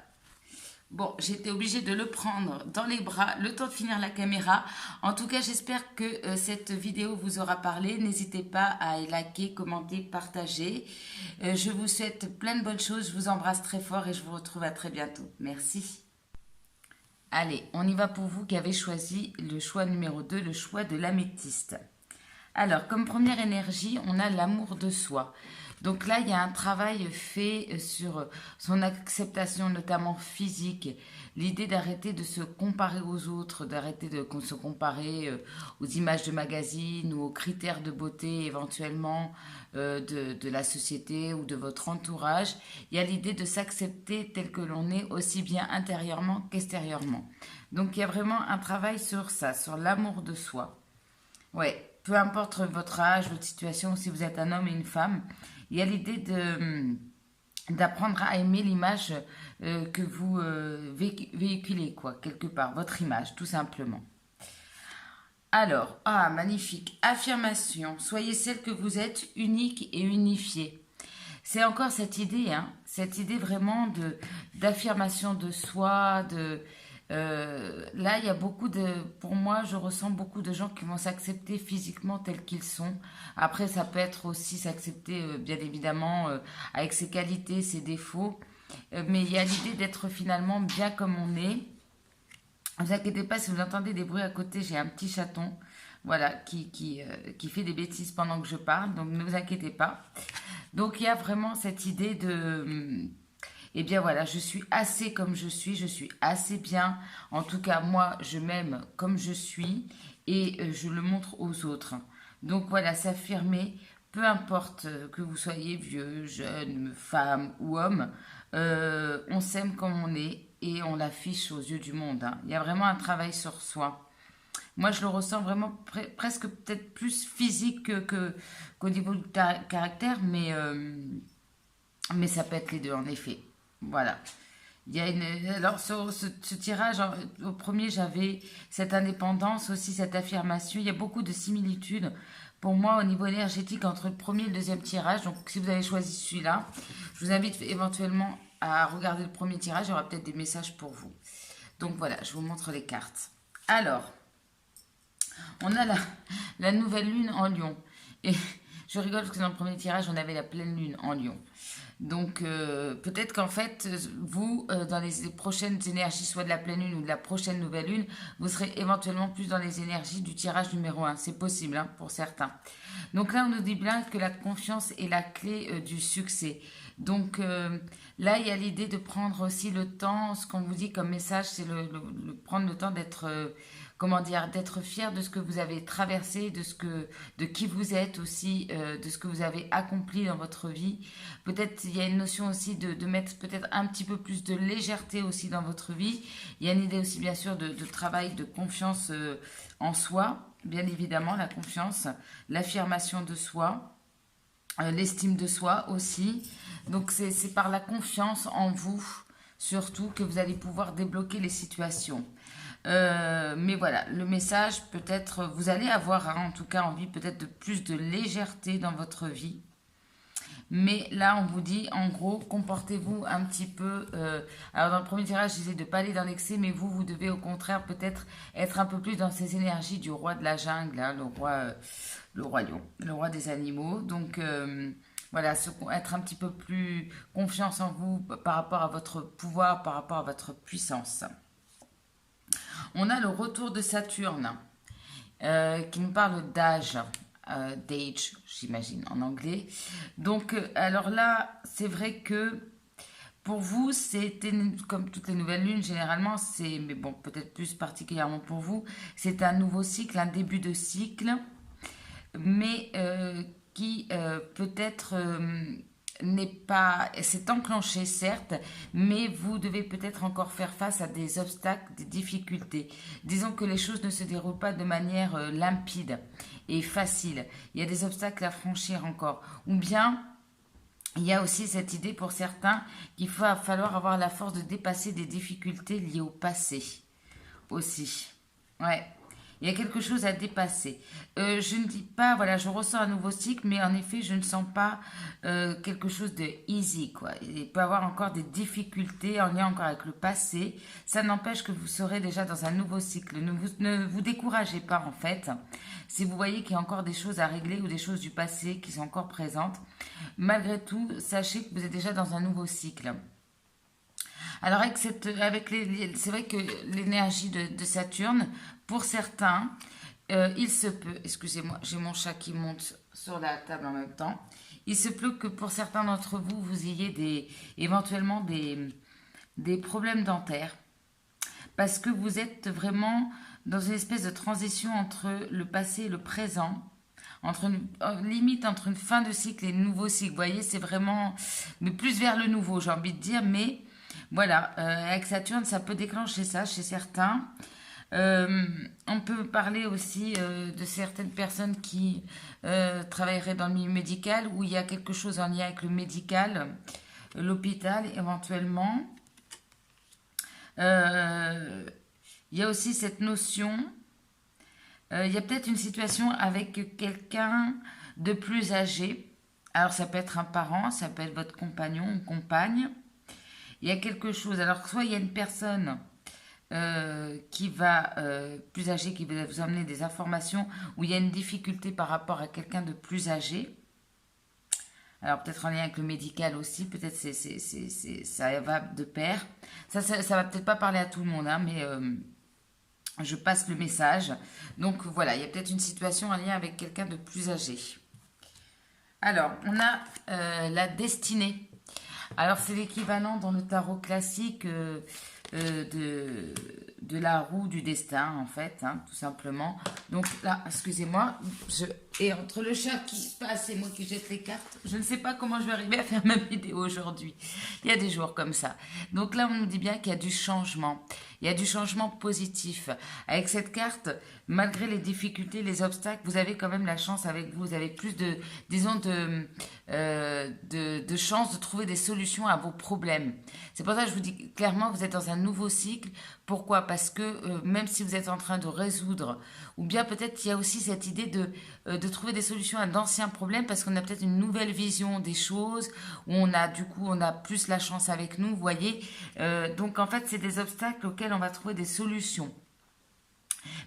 [SPEAKER 1] Bon, j'étais obligée de le prendre dans les bras, le temps de finir la caméra. En tout cas, j'espère que cette vidéo vous aura parlé. N'hésitez pas à liker, commenter, partager. Je vous souhaite plein de bonnes choses. Je vous embrasse très fort et je vous retrouve à très bientôt. Merci. Allez, on y va pour vous qui avez choisi le choix numéro 2, le choix de l'améthyste. Alors, comme première énergie, on a l'amour de soi. Donc là, il y a un travail fait sur son acceptation, notamment physique. L'idée d'arrêter de se comparer aux autres, d'arrêter de se comparer aux images de magazines ou aux critères de beauté éventuellement de la société ou de votre entourage. Il y a l'idée de s'accepter tel que l'on est, aussi bien intérieurement qu'extérieurement. Donc il y a vraiment un travail sur ça, sur l'amour de soi. Ouais, peu importe votre âge, votre situation, si vous êtes un homme et une femme, il y a l'idée d'apprendre à aimer l'image que vous véhiculez, quoi, quelque part, votre image, tout simplement. Alors, magnifique, affirmation, soyez celle que vous êtes, unique et unifiée. C'est encore cette idée, cette idée vraiment d'affirmation de soi, là, il y a pour moi, je ressens beaucoup de gens qui vont s'accepter physiquement tels qu'ils sont. Après, ça peut être aussi s'accepter, bien évidemment, avec ses qualités, ses défauts. Mais il y a l'idée d'être finalement bien comme on est. Ne vous inquiétez pas si vous entendez des bruits à côté, j'ai un petit chaton, voilà, qui fait des bêtises pendant que je parle, donc ne vous inquiétez pas. Donc il y a vraiment cette idée de... Eh bien voilà, je suis assez comme je suis assez bien. En tout cas, moi, je m'aime comme je suis et je le montre aux autres. Donc voilà, s'affirmer, peu importe que vous soyez vieux, jeune, femme ou homme, on s'aime comme on est et on l'affiche aux yeux du monde. Il y a vraiment un travail sur soi. Moi, je le ressens vraiment presque peut-être plus physique qu'au niveau du caractère, mais ça peut être les deux, en effet. Voilà. Alors, sur ce tirage, au premier, j'avais cette indépendance, aussi cette affirmation. Il y a beaucoup de similitudes pour moi au niveau énergétique entre le premier et le deuxième tirage. Donc, si vous avez choisi celui-là, je vous invite éventuellement à regarder le premier tirage. Il y aura peut-être des messages pour vous. Donc, voilà, je vous montre les cartes. Alors, on a la nouvelle lune en Lion. Et je rigole parce que dans le premier tirage, on avait la pleine lune en Lion. Donc, peut-être qu'en fait, vous, dans les prochaines énergies, soit de la pleine lune ou de la prochaine nouvelle lune, vous serez éventuellement plus dans les énergies du tirage numéro 1. C'est possible, pour certains. Donc là, on nous dit bien que la confiance est la clé du succès. Donc là, il y a l'idée de prendre aussi le temps. Ce qu'on vous dit comme message, c'est prendre le temps d'être... d'être fier de ce que vous avez traversé, de qui vous êtes aussi, de ce que vous avez accompli dans votre vie. Peut-être il y a une notion aussi de mettre peut-être un petit peu plus de légèreté aussi dans votre vie. Il y a une idée aussi bien sûr de travail, de confiance en soi, bien évidemment, la confiance, l'affirmation de soi, l'estime de soi aussi. Donc c'est par la confiance en vous surtout que vous allez pouvoir débloquer les situations. Mais voilà, le message peut-être, vous allez avoir en tout cas envie peut-être de plus de légèreté dans votre vie. Mais là, on vous dit, en gros, comportez-vous un petit peu... alors, dans le premier tirage, je disais de ne pas aller dans l'excès, mais vous devez au contraire peut-être être un peu plus dans ces énergies du roi de la jungle, le roi lion, le roi des animaux. Donc, voilà, être un petit peu plus confiance en vous par rapport à votre pouvoir, par rapport à votre puissance. On a le retour de Saturne qui nous parle d'âge, d'age, j'imagine en anglais. Donc, alors là, c'est vrai que pour vous, c'était comme toutes les nouvelles lunes, généralement, mais bon, peut-être plus particulièrement pour vous, c'est un nouveau cycle, un début de cycle, mais qui peut-être n'est pas, c'est enclenché certes, mais vous devez peut-être encore faire face à des obstacles, des difficultés. Disons que les choses ne se déroulent pas de manière limpide et facile. Il y a des obstacles à franchir encore. Ou bien, il y a aussi cette idée pour certains qu'il va falloir avoir la force de dépasser des difficultés liées au passé aussi. Ouais. Il y a quelque chose à dépasser. Je ne dis pas, voilà, je ressens un nouveau cycle, mais en effet, je ne sens pas quelque chose de easy, quoi. Il peut y avoir encore des difficultés en lien encore avec le passé. Ça n'empêche que vous serez déjà dans un nouveau cycle. Ne vous découragez pas, en fait. Si vous voyez qu'il y a encore des choses à régler ou des choses du passé qui sont encore présentes, malgré tout, sachez que vous êtes déjà dans un nouveau cycle. Alors c'est vrai que l'énergie de Saturne, pour certains, il se peut, excusez-moi, j'ai mon chat qui monte sur la table en même temps, il se peut que pour certains d'entre vous, vous ayez éventuellement des problèmes dentaires, parce que vous êtes vraiment dans une espèce de transition entre le passé et le présent, limite entre une fin de cycle et un nouveau cycle. Vous voyez, c'est vraiment, mais plus vers le nouveau, j'ai envie de dire, mais voilà, avec Saturne, ça peut déclencher ça chez certains. On peut parler aussi de certaines personnes qui travailleraient dans le milieu médical, où il y a quelque chose en lien avec le médical, l'hôpital éventuellement. Il y a aussi cette notion, il y a peut-être une situation avec quelqu'un de plus âgé. Alors ça peut être un parent, ça peut être votre compagnon ou compagne. Il y a quelque chose, alors soit il y a une personne qui va, plus âgée, qui va vous amener des informations où il y a une difficulté par rapport à quelqu'un de plus âgé. Alors peut-être en lien avec le médical aussi, peut-être ça va de pair. Ça va peut-être pas parler à tout le monde, hein, mais je passe le message. Donc voilà, il y a peut-être une situation en lien avec quelqu'un de plus âgé. Alors, on a la destinée. Alors, c'est l'équivalent dans le tarot classique de la roue du destin, en fait, hein, tout simplement. Donc là, excusez-moi, et entre le chat qui passe et moi qui jette les cartes, je ne sais pas comment je vais arriver à faire ma vidéo aujourd'hui. Il y a des jours comme ça. Donc là, on nous dit bien qu'il y a du changement. Il y a du changement positif. Avec cette carte, malgré les difficultés, les obstacles, vous avez quand même la chance avec vous. Vous avez plus de, disons, de chance de trouver des solutions à vos problèmes. C'est pour ça que je vous dis clairement, vous êtes dans un nouveau cycle. Pourquoi? Parce que même si vous êtes en train de résoudre, ou bien peut-être il y a aussi cette idée de trouver des solutions à d'anciens problèmes, parce qu'on a peut-être une nouvelle vision des choses, où on a plus la chance avec nous, vous voyez. Donc en fait, c'est des obstacles auxquels on va trouver des solutions.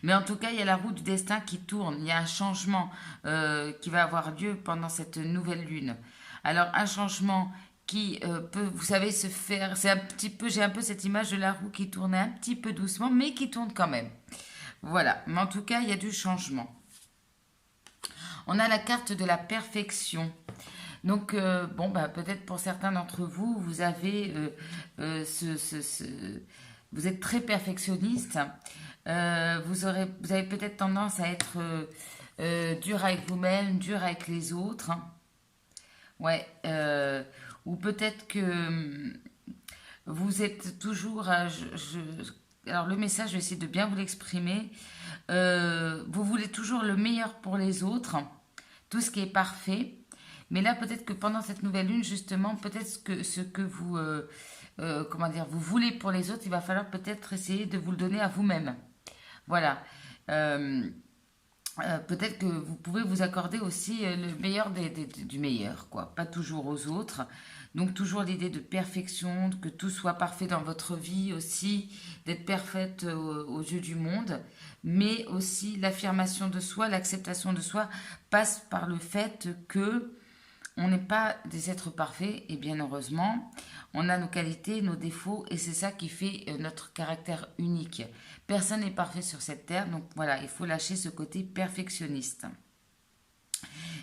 [SPEAKER 1] Mais en tout cas, il y a la roue du destin qui tourne. Il y a un changement qui va avoir lieu pendant cette nouvelle lune. Alors, un changement qui peut, vous savez, se faire... j'ai un peu cette image de la roue qui tourne un petit peu doucement, mais qui tourne quand même. Voilà. Mais en tout cas, il y a du changement. On a la carte de la perfection. Donc, peut-être pour certains d'entre vous, vous avez vous êtes très perfectionniste. Vous avez peut-être tendance à être dur avec vous-même, dur avec les autres. Ouais. Ou peut-être que vous êtes toujours... alors le message, je vais essayer de bien vous l'exprimer. Vous voulez toujours le meilleur pour les autres, tout ce qui est parfait. Mais là, peut-être que pendant cette nouvelle lune, justement, peut-être ce que vous... vous voulez pour les autres, il va falloir peut-être essayer de vous le donner à vous-même. Voilà. Peut-être que vous pouvez vous accorder aussi le meilleur du meilleur, quoi. Pas toujours aux autres. Donc toujours l'idée de perfection, que tout soit parfait dans votre vie aussi, d'être parfaite aux yeux du monde. Mais aussi l'affirmation de soi, l'acceptation de soi passe par le fait que on n'est pas des êtres parfaits, et bien heureusement, on a nos qualités, nos défauts, et c'est ça qui fait notre caractère unique. Personne n'est parfait sur cette terre, donc voilà, il faut lâcher ce côté perfectionniste.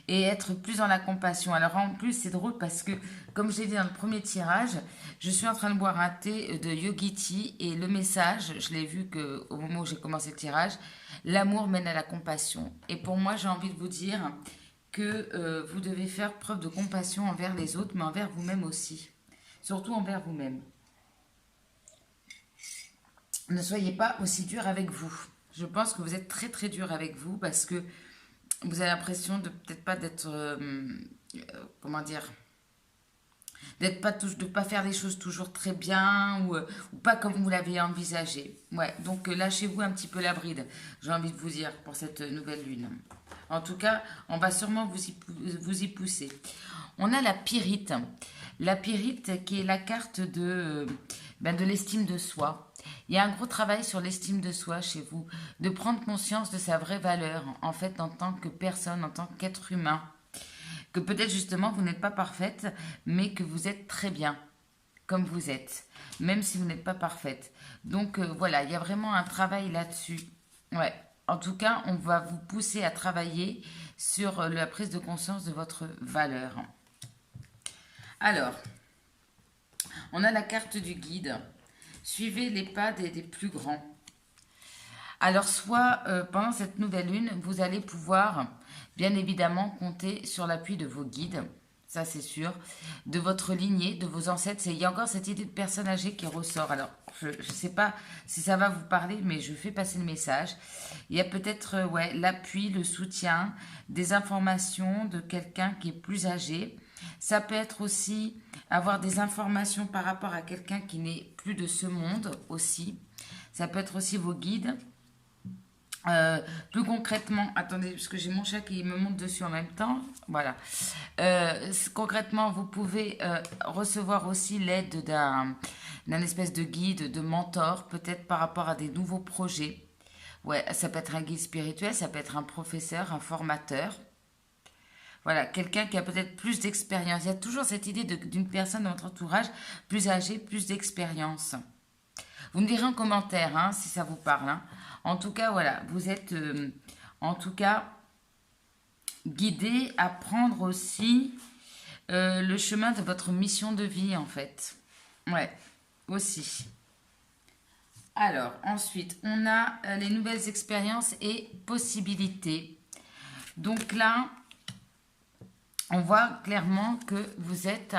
[SPEAKER 1] Et être plus dans la compassion. Alors en plus, c'est drôle parce que, comme je l'ai dit dans le premier tirage, je suis en train de boire un thé de Yogi Tea, et le message, je l'ai vu au moment où j'ai commencé le tirage, l'amour mène à la compassion. Et pour moi, j'ai envie de vous dire que vous devez faire preuve de compassion envers les autres, mais envers vous-même aussi. Surtout envers vous-même. Ne soyez pas aussi dur avec vous. Je pense que vous êtes très très dur avec vous parce que vous avez l'impression de peut-être pas d'être, comment dire, d'être pas de pas faire les choses toujours très bien ou pas comme vous l'avez envisagé. Ouais, donc lâchez-vous un petit peu la bride, j'ai envie de vous dire, pour cette nouvelle lune. En tout cas, on va sûrement vous y pousser. On a la Pyrite. La Pyrite qui est la carte de l'estime de soi. Il y a un gros travail sur l'estime de soi chez vous, de prendre conscience de sa vraie valeur, en fait, en tant que personne, en tant qu'être humain. Que peut-être justement vous n'êtes pas parfaite, mais que vous êtes très bien, comme vous êtes, même si vous n'êtes pas parfaite. Donc voilà, il y a vraiment un travail là-dessus. Ouais. En tout cas, on va vous pousser à travailler sur la prise de conscience de votre valeur. Alors, on a la carte du guide. Suivez les pas des plus grands. Alors, soit pendant cette nouvelle lune, vous allez pouvoir, bien évidemment, compter sur l'appui de vos guides. Ça, c'est sûr. De votre lignée, de vos ancêtres. Il y a encore cette idée de personne âgée qui ressort. Alors, je ne sais pas si ça va vous parler, mais je fais passer le message. Il y a peut-être l'appui, le soutien, des informations de quelqu'un qui est plus âgé. Ça peut être aussi avoir des informations par rapport à quelqu'un qui n'est plus de ce monde aussi. Ça peut être aussi vos guides. Plus concrètement, attendez, parce que j'ai mon chat qui me monte dessus en même temps. Voilà. Concrètement, vous pouvez recevoir aussi l'aide d'un espèce de guide, de mentor, peut-être par rapport à des nouveaux projets. Ouais, ça peut être un guide spirituel, ça peut être un professeur, un formateur. Voilà, quelqu'un qui a peut-être plus d'expérience. Il y a toujours cette idée d'une personne dans votre entourage plus âgée, plus d'expérience. Vous me direz en commentaire hein, si ça vous parle. Hein. En tout cas, voilà, vous êtes en tout cas guidé à prendre aussi le chemin de votre mission de vie en fait. Ouais, aussi. Alors, ensuite, on a les nouvelles expériences et possibilités. Donc là, on voit clairement que vous êtes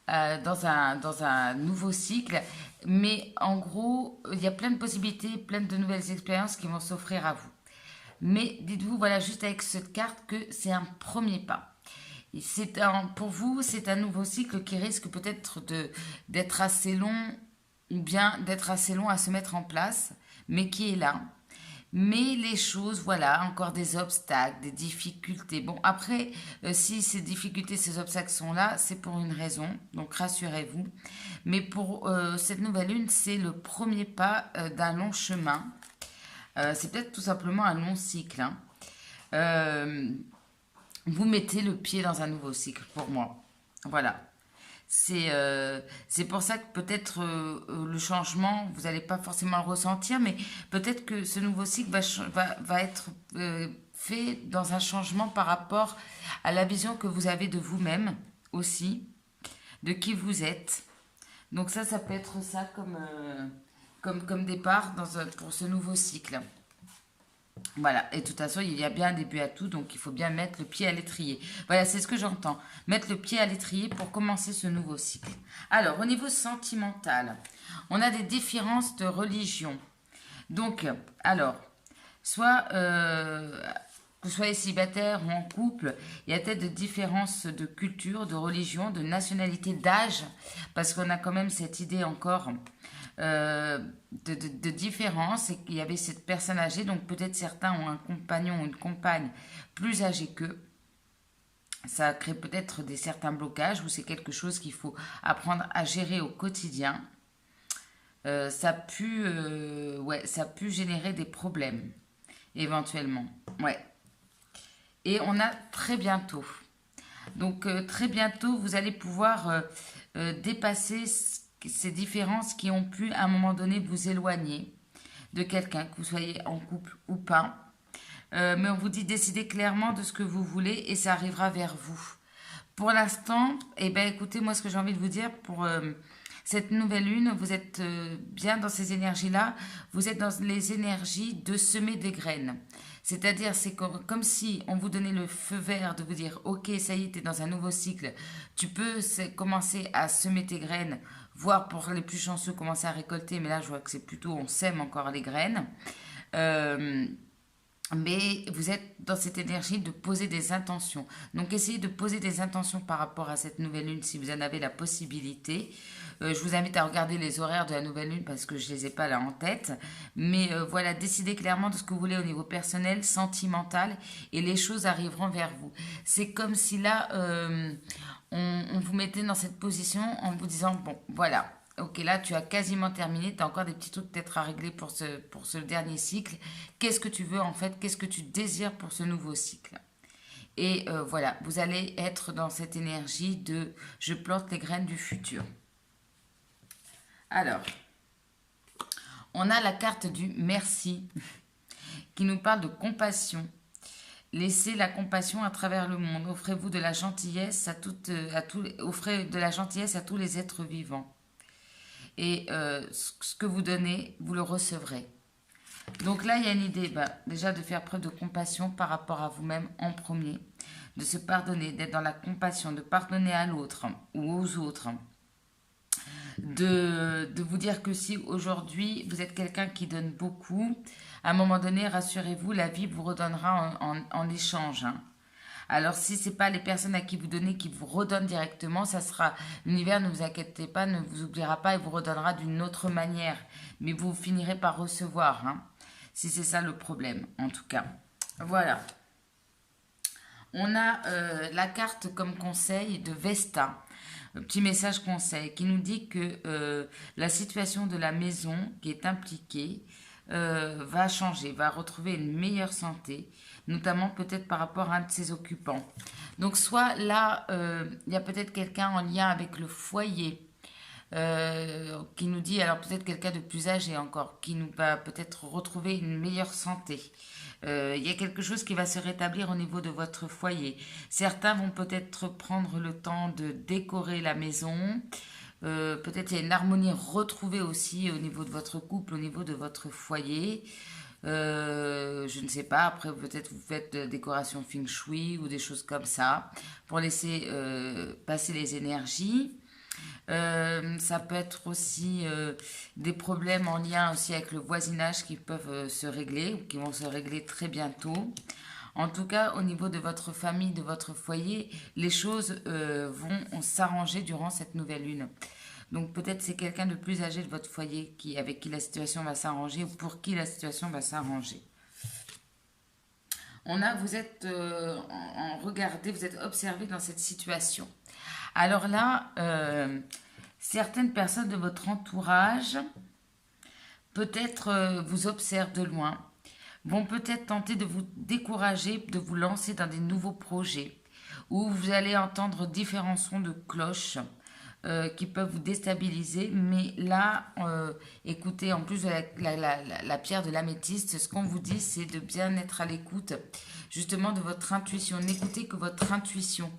[SPEAKER 1] dans un nouveau cycle. Mais en gros, il y a plein de possibilités, plein de nouvelles expériences qui vont s'offrir à vous. Mais dites-vous, voilà, juste avec cette carte, que c'est un premier pas. Pour vous, c'est un nouveau cycle qui risque peut-être d'être assez long, ou bien d'être assez long à se mettre en place, mais qui est là. Mais les choses, voilà, encore des obstacles, des difficultés. Bon, après, si ces difficultés, ces obstacles sont là, c'est pour une raison. Donc, rassurez-vous. Mais pour cette nouvelle lune, c'est le premier pas d'un long chemin. C'est peut-être tout simplement un long cycle. Hein. Vous mettez le pied dans un nouveau cycle, pour moi. Voilà. C'est pour ça que peut-être le changement, vous n'allez pas forcément le ressentir, mais peut-être que ce nouveau cycle va être fait dans un changement par rapport à la vision que vous avez de vous-même aussi, de qui vous êtes. Donc ça peut être ça comme départ pour ce nouveau cycle. Voilà, et de toute façon, il y a bien un début à tout, donc il faut bien mettre le pied à l'étrier. Voilà, c'est ce que j'entends. Mettre le pied à l'étrier pour commencer ce nouveau cycle. Alors, au niveau sentimental, on a des différences de religion. Donc, alors, soit que vous soyez célibataire ou en couple, il y a peut-être des différences de culture, de religion, de nationalité, d'âge, parce qu'on a quand même cette idée encore de différence, et qu'il y avait cette personne âgée, donc peut-être certains ont un compagnon ou une compagne plus âgée qu'eux. Ça crée peut-être certains blocages, ou c'est quelque chose qu'il faut apprendre à gérer au quotidien. Ça a pu générer des problèmes, éventuellement. Ouais. Et on a très bientôt Donc très bientôt, vous allez pouvoir dépasser ces différences qui ont pu à un moment donné vous éloigner de quelqu'un, que vous soyez en couple ou pas. Mais on vous dit décidez clairement de ce que vous voulez et ça arrivera vers vous. Pour l'instant, eh ben, écoutez, moi ce que j'ai envie de vous dire pour cette nouvelle lune, vous êtes bien dans ces énergies-là, vous êtes dans les énergies de semer des graines. C'est-à-dire, c'est comme si on vous donnait le feu vert de vous dire, ok, ça y est, tu es dans un nouveau cycle, tu peux commencer à semer tes graines, voire pour les plus chanceux, commencer à récolter, mais là je vois que c'est plutôt, on sème encore les graines. Euh, mais vous êtes dans cette énergie de poser des intentions. Donc essayez de poser des intentions par rapport à cette nouvelle lune si vous en avez la possibilité. Je vous invite à regarder les horaires de la nouvelle lune parce que je ne les ai pas là en tête. Mais voilà, décidez clairement de ce que vous voulez au niveau personnel, sentimental, et les choses arriveront vers vous. C'est comme si là, on vous mettait dans cette position en vous disant, bon, voilà. Ok, là, tu as quasiment terminé. Tu as encore des petits trucs peut-être à régler pour ce dernier cycle. Qu'est-ce que tu veux en fait? Qu'est-ce que tu désires pour ce nouveau cycle? Et voilà, vous allez être dans cette énergie de je plante les graines du futur. Alors, on a la carte du merci qui nous parle de compassion. Laissez la compassion à travers le monde. Offrez-vous de la gentillesse offrez de la gentillesse à tous les êtres vivants. Et ce que vous donnez, vous le recevrez. Donc là, il y a une idée, déjà de faire preuve de compassion par rapport à vous-même en premier, de se pardonner, d'être dans la compassion, de pardonner à l'autre ou aux autres, de vous dire que si aujourd'hui vous êtes quelqu'un qui donne beaucoup, à un moment donné, rassurez-vous, la vie vous redonnera en échange. Alors si ce n'est pas les personnes à qui vous donnez qui vous redonnent directement, ça sera l'univers, ne vous inquiétez pas, ne vous oubliera pas et vous redonnera d'une autre manière. Mais vous finirez par recevoir, si c'est ça le problème en tout cas. Voilà. On a la carte comme conseil de Vesta, un petit message conseil qui nous dit que la situation de la maison qui est impliquée va changer, va retrouver une meilleure santé, notamment peut-être par rapport à un de ses occupants. Donc soit là, il y a peut-être quelqu'un en lien avec le foyer qui nous dit, alors peut-être quelqu'un de plus âgé encore, qui nous va peut-être retrouver une meilleure santé. Il y a quelque chose qui va se rétablir au niveau de votre foyer. Certains vont peut-être prendre le temps de décorer la maison. Peut-être il y a une harmonie retrouvée aussi au niveau de votre couple, au niveau de votre foyer. Je ne sais pas, après peut-être vous faites de décoration feng shui ou des choses comme ça pour laisser passer les énergies. Ça peut être aussi des problèmes en lien aussi avec le voisinage qui peuvent se régler ou qui vont se régler très bientôt. En tout cas, au niveau de votre famille, de votre foyer, les choses vont s'arranger durant cette nouvelle lune. Donc peut-être c'est quelqu'un de plus âgé de votre foyer avec qui la situation va s'arranger ou pour qui la situation va s'arranger. Vous êtes regardé, vous êtes observé dans cette situation. Alors là, certaines personnes de votre entourage, peut-être vous observent de loin, vont peut-être tenter de vous décourager, de vous lancer dans des nouveaux projets, où vous allez entendre différents sons de cloches qui peuvent vous déstabiliser. Mais là, écoutez, en plus de la pierre de l'améthyste, ce qu'on vous dit, c'est de bien être à l'écoute, justement, de votre intuition. N'écoutez que votre intuition.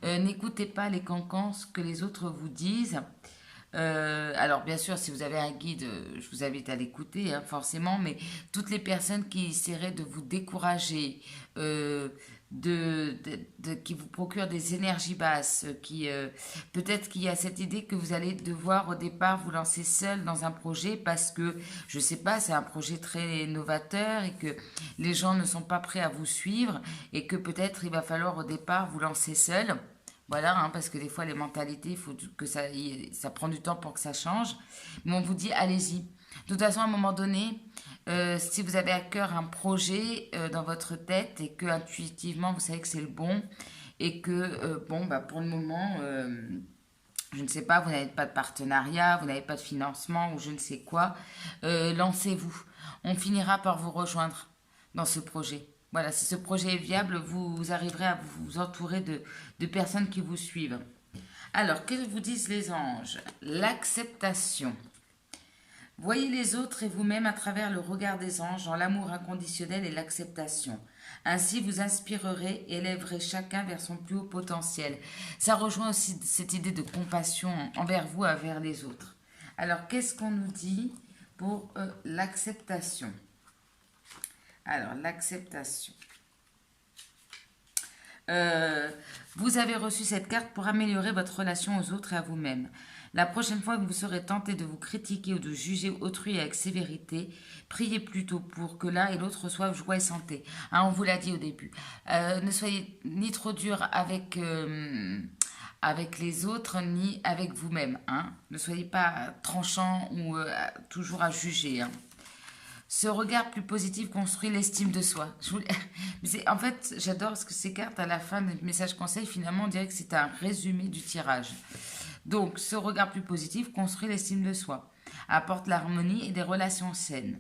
[SPEAKER 1] N'écoutez pas les cancans que les autres vous disent. Alors bien sûr, si vous avez un guide, je vous invite à l'écouter, forcément, mais toutes les personnes qui essaieraient de vous décourager, qui vous procurent des énergies basses, peut-être qu'il y a cette idée que vous allez devoir au départ vous lancer seul dans un projet parce que, je sais pas, c'est un projet très novateur et que les gens ne sont pas prêts à vous suivre et que peut-être il va falloir au départ vous lancer seul. Voilà, parce que des fois, les mentalités, il faut que ça prend du temps pour que ça change. Mais on vous dit, allez-y. De toute façon, à un moment donné, si vous avez à cœur un projet dans votre tête et que intuitivement, vous savez que c'est le bon et que, pour le moment, je ne sais pas, vous n'avez pas de partenariat, vous n'avez pas de financement ou je ne sais quoi, lancez-vous. On finira par vous rejoindre dans ce projet. Voilà, si ce projet est viable, vous arriverez à vous entourer de personnes qui vous suivent. Alors, que vous disent les anges? L'acceptation. Voyez les autres et vous-même à travers le regard des anges dans l'amour inconditionnel et l'acceptation. Ainsi, vous inspirerez et élèverez chacun vers son plus haut potentiel. Ça rejoint aussi cette idée de compassion envers vous, envers les autres. Alors, qu'est-ce qu'on nous dit pour l'acceptation? Alors, l'acceptation. Vous avez reçu cette carte pour améliorer votre relation aux autres et à vous-même. La prochaine fois que vous serez tenté de vous critiquer ou de juger autrui avec sévérité, priez plutôt pour que l'un et l'autre reçoivent joie et santé. Hein, on vous l'a dit au début. Ne soyez ni trop dur avec les autres, ni avec vous-même. Hein. Ne soyez pas tranchant ou toujours à juger. Hein. Ce regard plus positif construit l'estime de soi. En fait, j'adore parce que ces cartes, à la fin du message conseil, finalement, on dirait que c'est un résumé du tirage. Donc, ce regard plus positif construit l'estime de soi, apporte l'harmonie et des relations saines.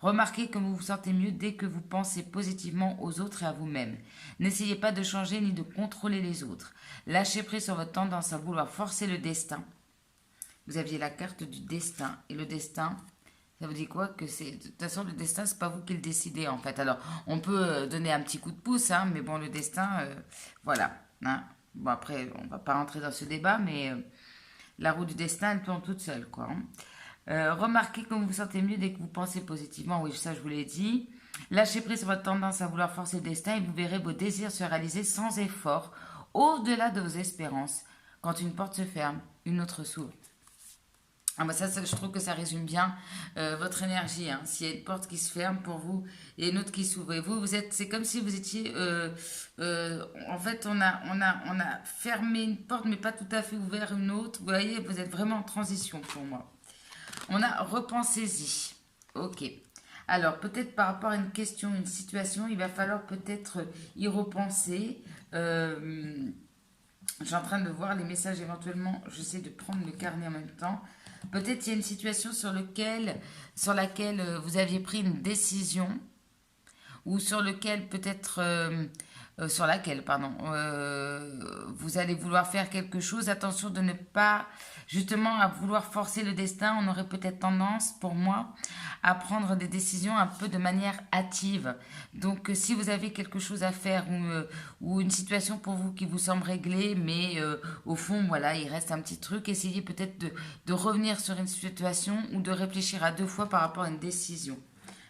[SPEAKER 1] Remarquez que vous vous sentez mieux dès que vous pensez positivement aux autres et à vous-même. N'essayez pas de changer ni de contrôler les autres. Lâchez prise sur votre tendance à vouloir forcer le destin. Vous aviez la carte du destin. Et le destin, ça vous dit quoi? Que c'est, de toute façon, le destin, c'est pas vous qui le décidez, en fait. Alors, on peut donner un petit coup de pouce, hein, mais bon, le destin, voilà. Hein. Bon, après, on va pas rentrer dans ce débat, mais la roue du destin, elle tourne toute seule, quoi. Hein. Remarquez que vous vous sentez mieux dès que vous pensez positivement. Oui, ça, je vous l'ai dit. Lâchez prise sur votre tendance à vouloir forcer le destin et vous verrez vos désirs se réaliser sans effort, au-delà de vos espérances. Quand une porte se ferme, une autre s'ouvre. Ah bah ça, je trouve que ça résume bien votre énergie. Hein. S'il y a une porte qui se ferme pour vous et une autre qui s'ouvre, et vous êtes, c'est comme si vous étiez, en fait, on a fermé une porte, mais pas tout à fait ouvert une autre. Vous voyez, vous êtes vraiment en transition pour moi. On a repensez-y. Ok. Alors peut-être par rapport à une question, une situation, il va falloir peut-être y repenser. Je suis en train de voir les messages éventuellement. J'essaie de prendre le carnet en même temps. Peut-être il y a une situation sur laquelle vous aviez pris une décision ou sur laquelle vous allez vouloir faire quelque chose. Attention de ne pas, justement, à vouloir forcer le destin. On aurait peut-être tendance, pour moi, à prendre des décisions un peu de manière hâtive. Donc, si vous avez quelque chose à faire ou une situation pour vous qui vous semble réglée, mais au fond, voilà, il reste un petit truc, essayez peut-être de revenir sur une situation ou de réfléchir à deux fois par rapport à une décision.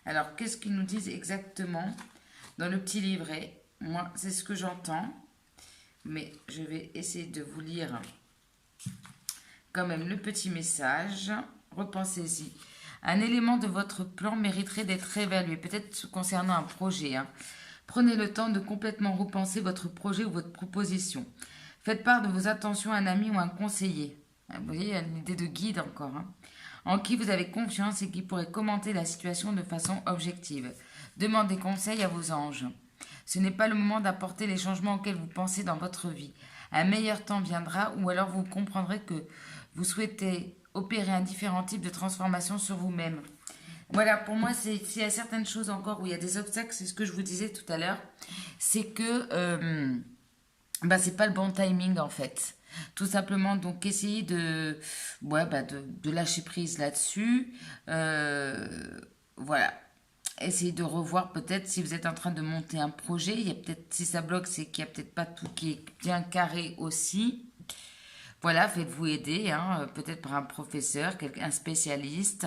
[SPEAKER 1] Alors, qu'est-ce qu'ils nous disent exactement dans le petit livret? Moi, c'est ce que j'entends, mais je vais essayer de vous lire quand même le petit message. Repensez-y. Un élément de votre plan mériterait d'être évalué, peut-être concernant un projet. Hein. Prenez le temps de complètement repenser votre projet ou votre proposition. Faites part de vos intentions à un ami ou à un conseiller. Vous voyez, il y a une idée de guide encore. Hein, en qui vous avez confiance et qui pourrait commenter la situation de façon objective. Demandez conseil à vos anges. Ce n'est pas le moment d'apporter les changements auxquels vous pensez dans votre vie. Un meilleur temps viendra ou alors vous comprendrez que vous souhaitez opérer un différent type de transformation sur vous-même. Voilà, pour moi, s'il y a certaines choses encore où il y a des obstacles, c'est ce que je vous disais tout à l'heure, c'est que c'est pas le bon timing en fait. Tout simplement, donc essayez de lâcher prise là-dessus. Voilà. Essayez de revoir peut-être si vous êtes en train de monter un projet. Il y a peut-être, si ça bloque, c'est qu'il n'y a peut-être pas tout qui est bien carré aussi. Voilà, faites-vous aider, hein, peut-être par un professeur, un spécialiste,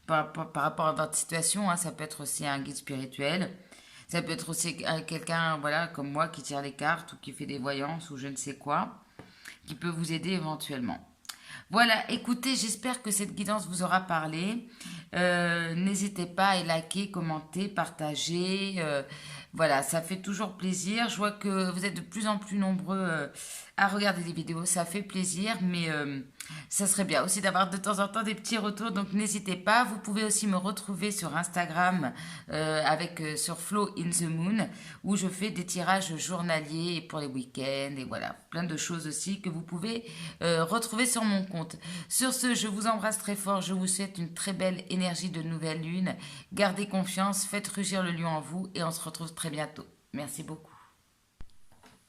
[SPEAKER 1] par rapport à votre situation. Hein, ça peut être aussi un guide spirituel. Ça peut être aussi quelqu'un, voilà, comme moi, qui tire les cartes ou qui fait des voyances ou je ne sais quoi, qui peut vous aider éventuellement. Voilà, écoutez, j'espère que cette guidance vous aura parlé. N'hésitez pas à liker, commenter, partager. Voilà, ça fait toujours plaisir. Je vois que vous êtes de plus en plus nombreux à regarder des vidéos. Ça fait plaisir, mais ça serait bien aussi d'avoir de temps en temps des petits retours. Donc n'hésitez pas. Vous pouvez aussi me retrouver sur Instagram sur Flow in the Moon où je fais des tirages journaliers pour les week-ends et voilà, plein de choses aussi que vous pouvez retrouver sur mon compte. Sur ce, je vous embrasse très fort. Je vous souhaite une très belle énergie de nouvelle lune. Gardez confiance, faites rugir le lion en vous et on se retrouve très bientôt. Merci beaucoup.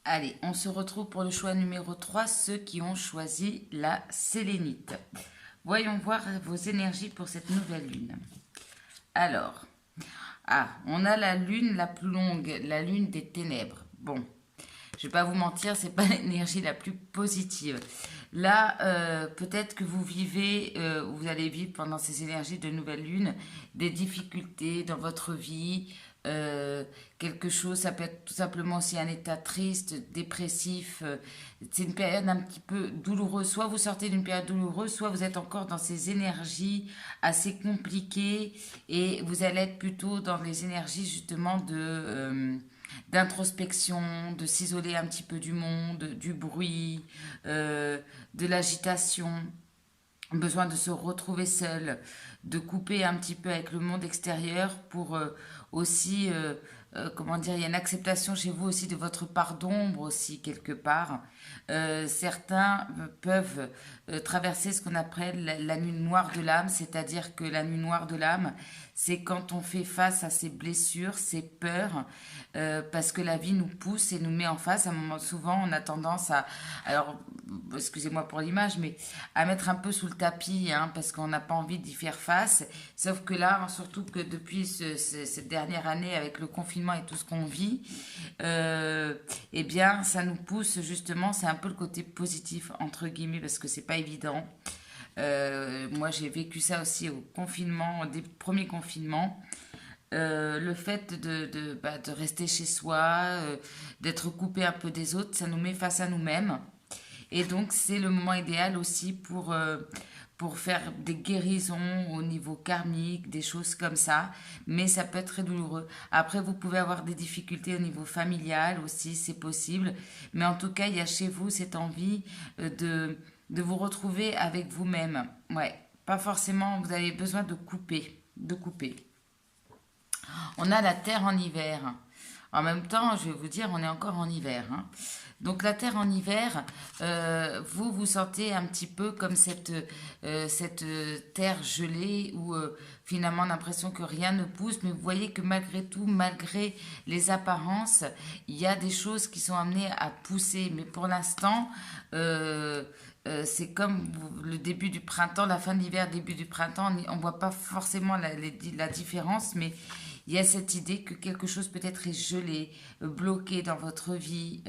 [SPEAKER 1] Allez, on se retrouve pour le choix numéro 3, ceux qui ont choisi la sélénite. Voyons voir vos énergies pour cette nouvelle lune. Alors, on a la lune la plus longue, la lune des ténèbres. Bon, je ne vais pas vous mentir, c'est pas l'énergie la plus positive. Là, peut-être que vous vivez, vous allez vivre pendant ces énergies de nouvelle lune, des difficultés dans votre vie, quelque chose, ça peut être tout simplement aussi un état triste, dépressif, c'est une période un petit peu douloureuse, soit vous sortez d'une période douloureuse, soit vous êtes encore dans ces énergies assez compliquées et vous allez être plutôt dans les énergies justement d'introspection, de s'isoler un petit peu du monde, du bruit, de l'agitation, besoin de se retrouver seul, de couper un petit peu avec le monde extérieur pour aussi, comment dire, il y a une acceptation chez vous aussi de votre part d'ombre aussi quelque part. Certains peuvent traverser ce qu'on appelle la nuit noire de l'âme, c'est-à-dire que la nuit noire de l'âme, c'est quand on fait face à ses blessures, ses peurs, parce que la vie nous pousse et nous met en face. À un moment, souvent, on a tendance à, alors, excusez-moi pour l'image, mais à mettre un peu sous le tapis, hein, parce qu'on n'a pas envie d'y faire face. Sauf que là, surtout que depuis cette dernière année, avec le confinement et tout ce qu'on vit, eh bien, ça nous pousse justement, c'est un peu le côté positif, entre guillemets, parce que c'est pas évident. Moi, j'ai vécu ça aussi au confinement, au premier confinement. Le fait de rester chez soi, d'être coupé un peu des autres, ça nous met face à nous-mêmes. Et donc, c'est le moment idéal aussi pour faire des guérisons au niveau karmique, des choses comme ça. Mais ça peut être très douloureux. Après, vous pouvez avoir des difficultés au niveau familial aussi, c'est possible. Mais en tout cas, il y a chez vous cette envie de vous retrouver avec vous-même. Ouais, pas forcément, vous avez besoin de couper, de couper. On a la Terre en hiver. En même temps, je vais vous dire, on est encore en hiver. Hein. Donc la Terre en hiver, vous vous sentez un petit peu comme cette terre gelée où finalement l'impression que rien ne pousse, mais vous voyez que malgré tout, malgré les apparences, il y a des choses qui sont amenées à pousser. Mais pour l'instant, c'est comme le début du printemps, la fin de l'hiver, début du printemps, on ne voit pas forcément la différence, mais il y a cette idée que quelque chose peut-être est gelé, bloqué dans votre vie.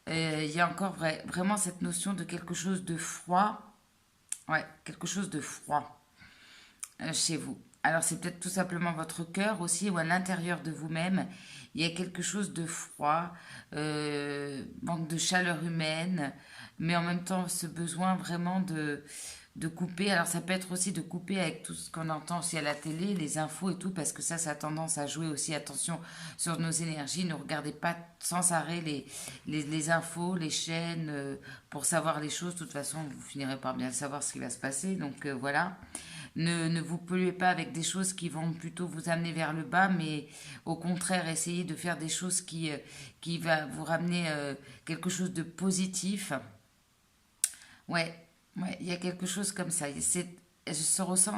[SPEAKER 1] Il y a encore vraiment cette notion de quelque chose de froid. Ouais, quelque chose de froid chez vous. Alors c'est peut-être tout simplement votre cœur aussi, ou à l'intérieur de vous-même, il y a quelque chose de froid, manque de chaleur humaine, mais en même temps ce besoin vraiment de couper. Alors ça peut être aussi de couper avec tout ce qu'on entend aussi à la télé, les infos et tout, parce que ça a tendance à jouer aussi. Attention sur nos énergies, ne regardez pas sans arrêt les infos, les chaînes, pour savoir les choses. De toute façon, vous finirez par bien savoir ce qui va se passer, donc voilà. Ne vous polluez pas avec des choses qui vont plutôt vous amener vers le bas, mais au contraire, essayez de faire des choses qui va vous ramener quelque chose de positif. Ouais, il y a quelque chose comme ça. Je ressens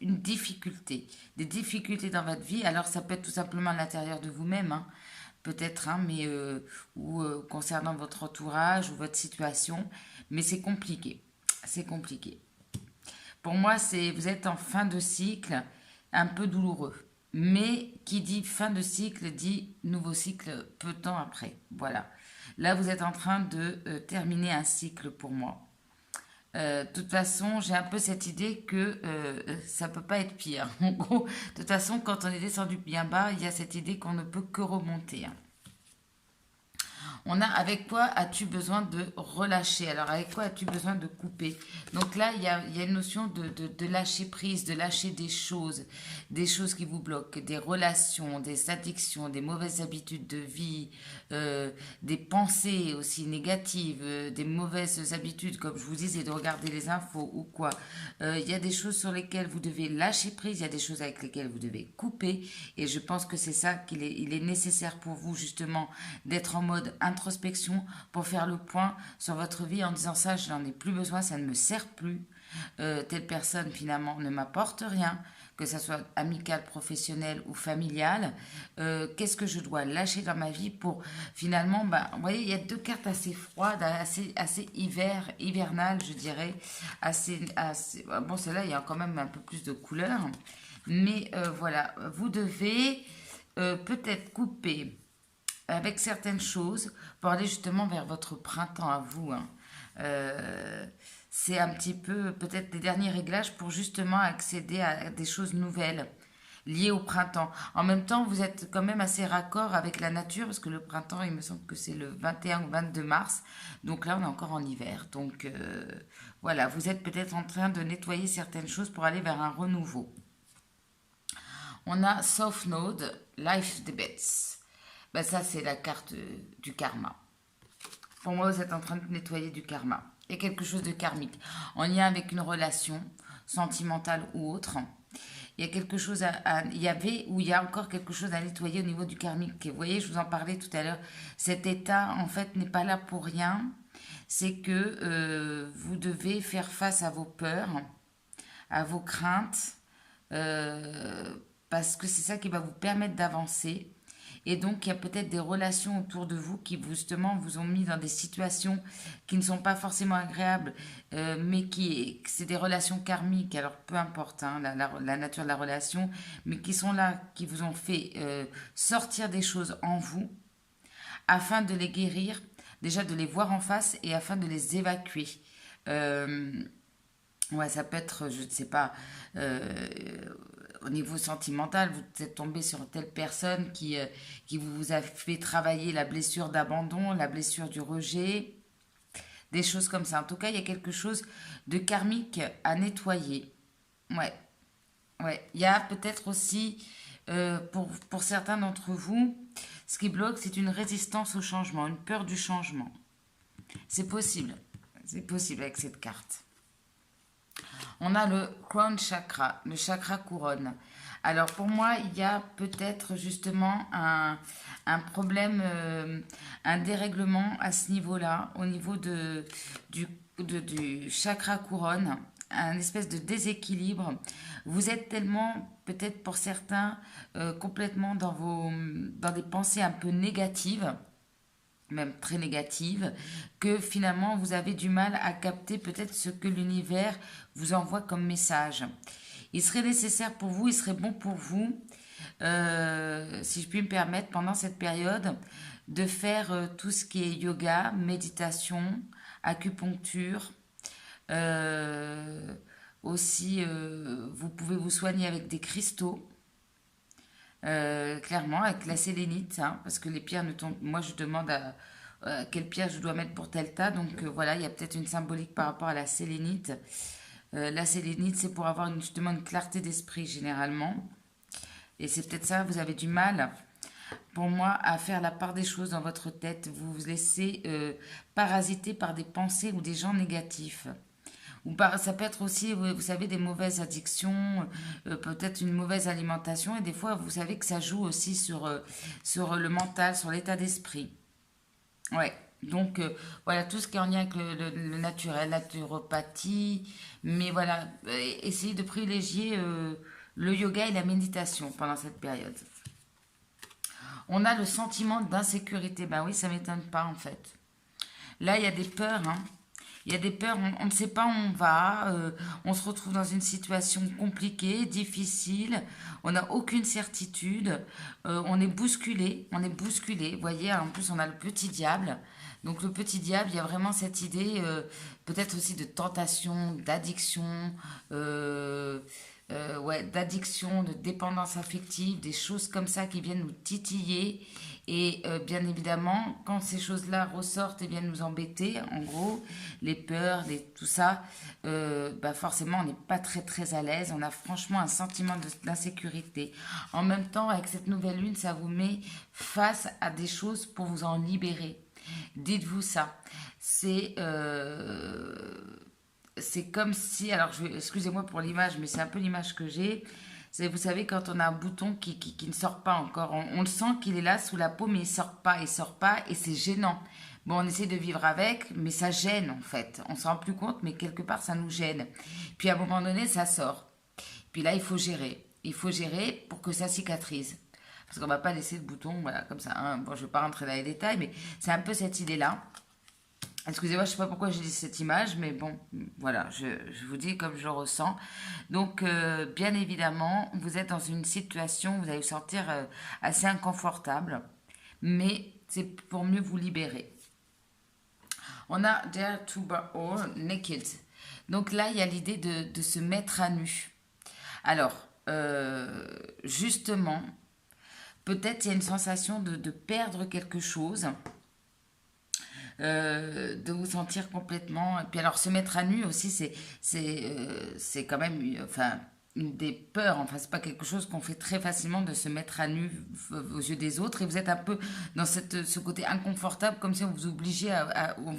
[SPEAKER 1] une difficulté, des difficultés dans votre vie. Alors ça peut être tout simplement à l'intérieur de vous-même, hein, peut-être, hein, mais ou concernant votre entourage ou votre situation. Mais c'est compliqué, c'est compliqué. Pour moi, vous êtes en fin de cycle, un peu douloureux. Mais qui dit fin de cycle dit nouveau cycle peu de temps après. Voilà. Là, vous êtes en train de terminer un cycle pour moi. De toute façon, j'ai un peu cette idée que ça peut pas être pire. En gros, de toute façon, quand on est descendu bien bas, il y a cette idée qu'on ne peut que remonter. Hein. On a avec quoi as-tu besoin de relâcher? Alors avec quoi as-tu besoin de couper? Donc là, il y a une notion de lâcher prise, de lâcher des choses qui vous bloquent, des relations, des addictions, des mauvaises habitudes de vie, des pensées aussi négatives, des mauvaises habitudes, comme je vous disais, de regarder les infos ou quoi. Il y a des choses sur lesquelles vous devez lâcher prise, il y a des choses avec lesquelles vous devez couper. Et je pense que c'est ça qu'il est nécessaire pour vous justement d'être en mode introspection pour faire le point sur votre vie en disant ça, je n'en ai plus besoin, ça ne me sert plus. Telle personne finalement ne m'apporte rien. que ce soit amical, professionnel ou familial. Qu'est-ce que je dois lâcher dans ma vie pour finalement, vous voyez, il y a deux cartes assez froides, assez hivernales, je dirais. Bon, celle-là, il y a quand même un peu plus de couleurs. Mais voilà, vous devez peut-être couper avec certaines choses pour aller justement vers votre printemps à vous. Hein. C'est un petit peu peut-être des derniers réglages pour justement accéder à des choses nouvelles liées au printemps. En même temps, vous êtes quand même assez raccord avec la nature parce que le printemps, il me semble que c'est le 21 ou 22 mars. Donc là, on est encore en hiver. Donc voilà, vous êtes peut-être en train de nettoyer certaines choses pour aller vers un renouveau. On a Soft Node, Life Debates. Ça, c'est la carte du karma. Pour moi, vous êtes en train de nettoyer du karma. Il y a quelque chose de karmique. En lien avec une relation sentimentale ou autre. Il y a quelque chose il y avait ou il y a encore quelque chose à nettoyer au niveau du karmique. Vous voyez, je vous en parlais tout à l'heure. Cet état, en fait, n'est pas là pour rien. C'est que vous devez faire face à vos peurs, à vos craintes, parce que c'est ça qui va vous permettre d'avancer. Et donc, il y a peut-être des relations autour de vous qui, justement, vous ont mis dans des situations qui ne sont pas forcément agréables, mais c'est des relations karmiques, alors peu importe hein, la nature de la relation, mais qui sont là, qui vous ont fait sortir des choses en vous, afin de les guérir, déjà de les voir en face et afin de les évacuer. Ouais, ça peut être, je ne sais pas, au niveau sentimental, vous êtes tombé sur telle personne qui vous a fait travailler la blessure d'abandon, la blessure du rejet, des choses comme ça. En tout cas, il y a quelque chose de karmique à nettoyer. Ouais, ouais. Il y a peut-être aussi, pour certains d'entre vous, ce qui bloque, c'est une résistance au changement, une peur du changement. C'est possible avec cette carte. On a le crown chakra, le chakra couronne. Alors pour moi, il y a peut-être justement un problème, un dérèglement à ce niveau-là, au niveau du chakra couronne, un espèce de déséquilibre. Vous êtes tellement, peut-être pour certains, complètement dans des pensées un peu négatives, même très négative, que finalement vous avez du mal à capter peut-être ce que l'univers vous envoie comme message. Il serait nécessaire pour vous, il serait bon pour vous, si je puis me permettre, pendant cette période, de faire tout ce qui est yoga, méditation, acupuncture. Aussi, vous pouvez vous soigner avec des cristaux. Clairement, avec la sélénite, hein, parce que les pierres ne tombent. Moi, je demande quelle pierre je dois mettre pour tel tas. Donc voilà, il y a peut-être une symbolique par rapport à la sélénite. La sélénite, c'est pour avoir justement une clarté d'esprit généralement. Et c'est peut-être ça, vous avez du mal, pour moi, à faire la part des choses dans votre tête. Vous vous laissez parasiter par des pensées ou des gens négatifs. Ça peut être aussi, vous savez, des mauvaises addictions, peut-être une mauvaise alimentation. Et des fois, vous savez que ça joue aussi sur le mental, sur l'état d'esprit. Ouais. Donc, voilà, tout ce qui est en lien avec le naturel, la naturopathie. Mais voilà, essayez de privilégier le yoga et la méditation pendant cette période. On a le sentiment d'insécurité. Ben oui, ça ne m'étonne pas en fait. Là, il y a des peurs, hein. Il y a des peurs, on ne sait pas où on va, on se retrouve dans une situation compliquée, difficile, on n'a aucune certitude, on est bousculé, vous voyez, en plus on a le petit diable. Donc le petit diable, il y a vraiment cette idée, peut-être aussi de tentation, d'addiction, d'addiction, de dépendance affective, des choses comme ça qui viennent nous titiller. Et bien évidemment, quand ces choses-là ressortent et viennent nous embêter, en gros, les peurs, tout ça, forcément, on n'est pas très très à l'aise. On a franchement un sentiment d'insécurité. En même temps, avec cette nouvelle lune, ça vous met face à des choses pour vous en libérer. Dites-vous ça. C'est comme si, alors excusez-moi pour l'image, mais c'est un peu l'image que j'ai. Vous savez, quand on a un bouton qui ne sort pas encore, on le sent qu'il est là sous la peau, mais il sort pas, et c'est gênant. Bon, on essaie de vivre avec, mais ça gêne en fait. On ne s'en rend plus compte, mais quelque part, ça nous gêne. Puis à un moment donné, ça sort. Puis là, il faut gérer. Il faut gérer pour que ça cicatrise. Parce qu'on ne va pas laisser le bouton, voilà, comme ça. Hein. Bon, je ne vais pas rentrer dans les détails, mais c'est un peu cette idée-là. Excusez-moi, je ne sais pas pourquoi j'ai dit cette image, mais bon, voilà, je vous dis comme je le ressens. Donc, bien évidemment, vous êtes dans une situation où vous allez vous sentir assez inconfortable, mais c'est pour mieux vous libérer. On a Dare to Be Naked. Donc là, il y a l'idée de se mettre à nu. Alors, justement, peut-être il y a une sensation de perdre quelque chose, de vous sentir complètement... Et puis alors, se mettre à nu aussi, c'est quand même... Enfin, une des peurs, enfin c'est pas quelque chose qu'on fait très facilement de se mettre à nu aux yeux des autres, et vous êtes un peu dans ce côté inconfortable, comme si on vous obligeait à vous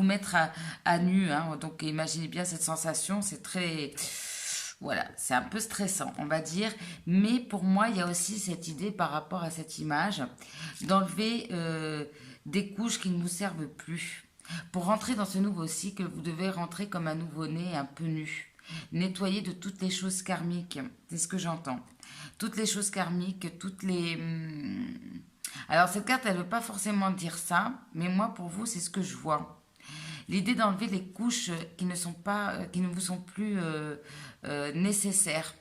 [SPEAKER 1] mettre à nu, hein. Donc imaginez bien cette sensation, c'est très... Voilà, c'est un peu stressant, on va dire. Mais pour moi, il y a aussi cette idée par rapport à cette image d'enlever des couches qui ne vous servent plus. Pour rentrer dans ce nouveau cycle, vous devez rentrer comme un nouveau-né un peu nu. Nettoyer de toutes les choses karmiques, c'est ce que j'entends. Toutes les choses karmiques, toutes les... Alors cette carte, elle ne veut pas forcément dire ça, mais moi pour vous, c'est ce que je vois. L'idée d'enlever les couches qui ne vous sont plus nécessaires.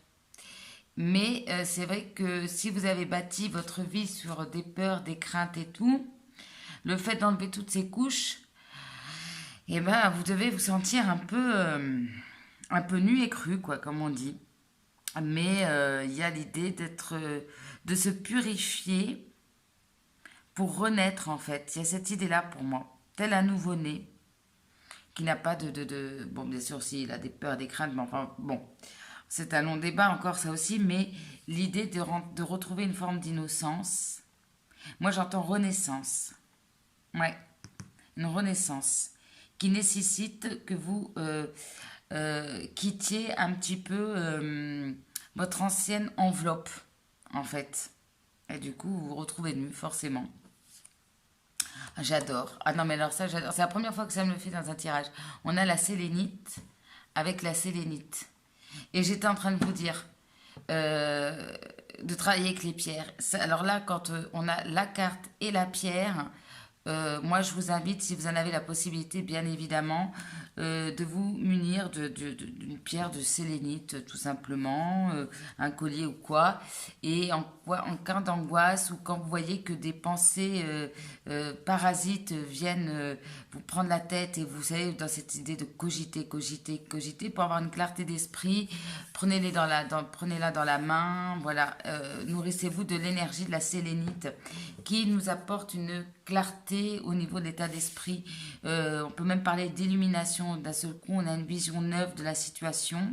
[SPEAKER 1] Mais c'est vrai que si vous avez bâti votre vie sur des peurs, des craintes et tout, le fait d'enlever toutes ces couches, eh ben, vous devez vous sentir un peu nu et cru, quoi, comme on dit. Mais il y a l'idée de se purifier pour renaître, en fait. Il y a cette idée-là pour moi, tel un nouveau-né qui n'a pas Bon, bien sûr, s'il a des peurs, des craintes, mais enfin, bon, c'est un long débat encore, ça aussi, mais l'idée de retrouver une forme d'innocence. Moi, j'entends renaissance. Ouais, une renaissance qui nécessite que vous quittiez un petit peu votre ancienne enveloppe, en fait. Et du coup, vous vous retrouvez nu, forcément. J'adore. Ah non, mais alors ça, j'adore. C'est la première fois que ça me le fait dans un tirage. On a la sélénite avec la sélénite. Et j'étais en train de vous dire de travailler avec les pierres. Alors là, quand on a la carte et la pierre, moi, je vous invite, si vous en avez la possibilité, bien évidemment, de vous munir d'une pierre de sélénite, tout simplement, un collier ou quoi. Et en cas d'angoisse ou quand vous voyez que des pensées parasites viennent vous prendre la tête et vous savez, dans cette idée de cogiter, cogiter, cogiter, pour avoir une clarté d'esprit, prenez-la dans la main, voilà, nourrissez-vous de l'énergie de la sélénite qui nous apporte une clarté au niveau de l'état d'esprit. On peut même parler d'illumination. D'un seul coup, on a une vision neuve de la situation.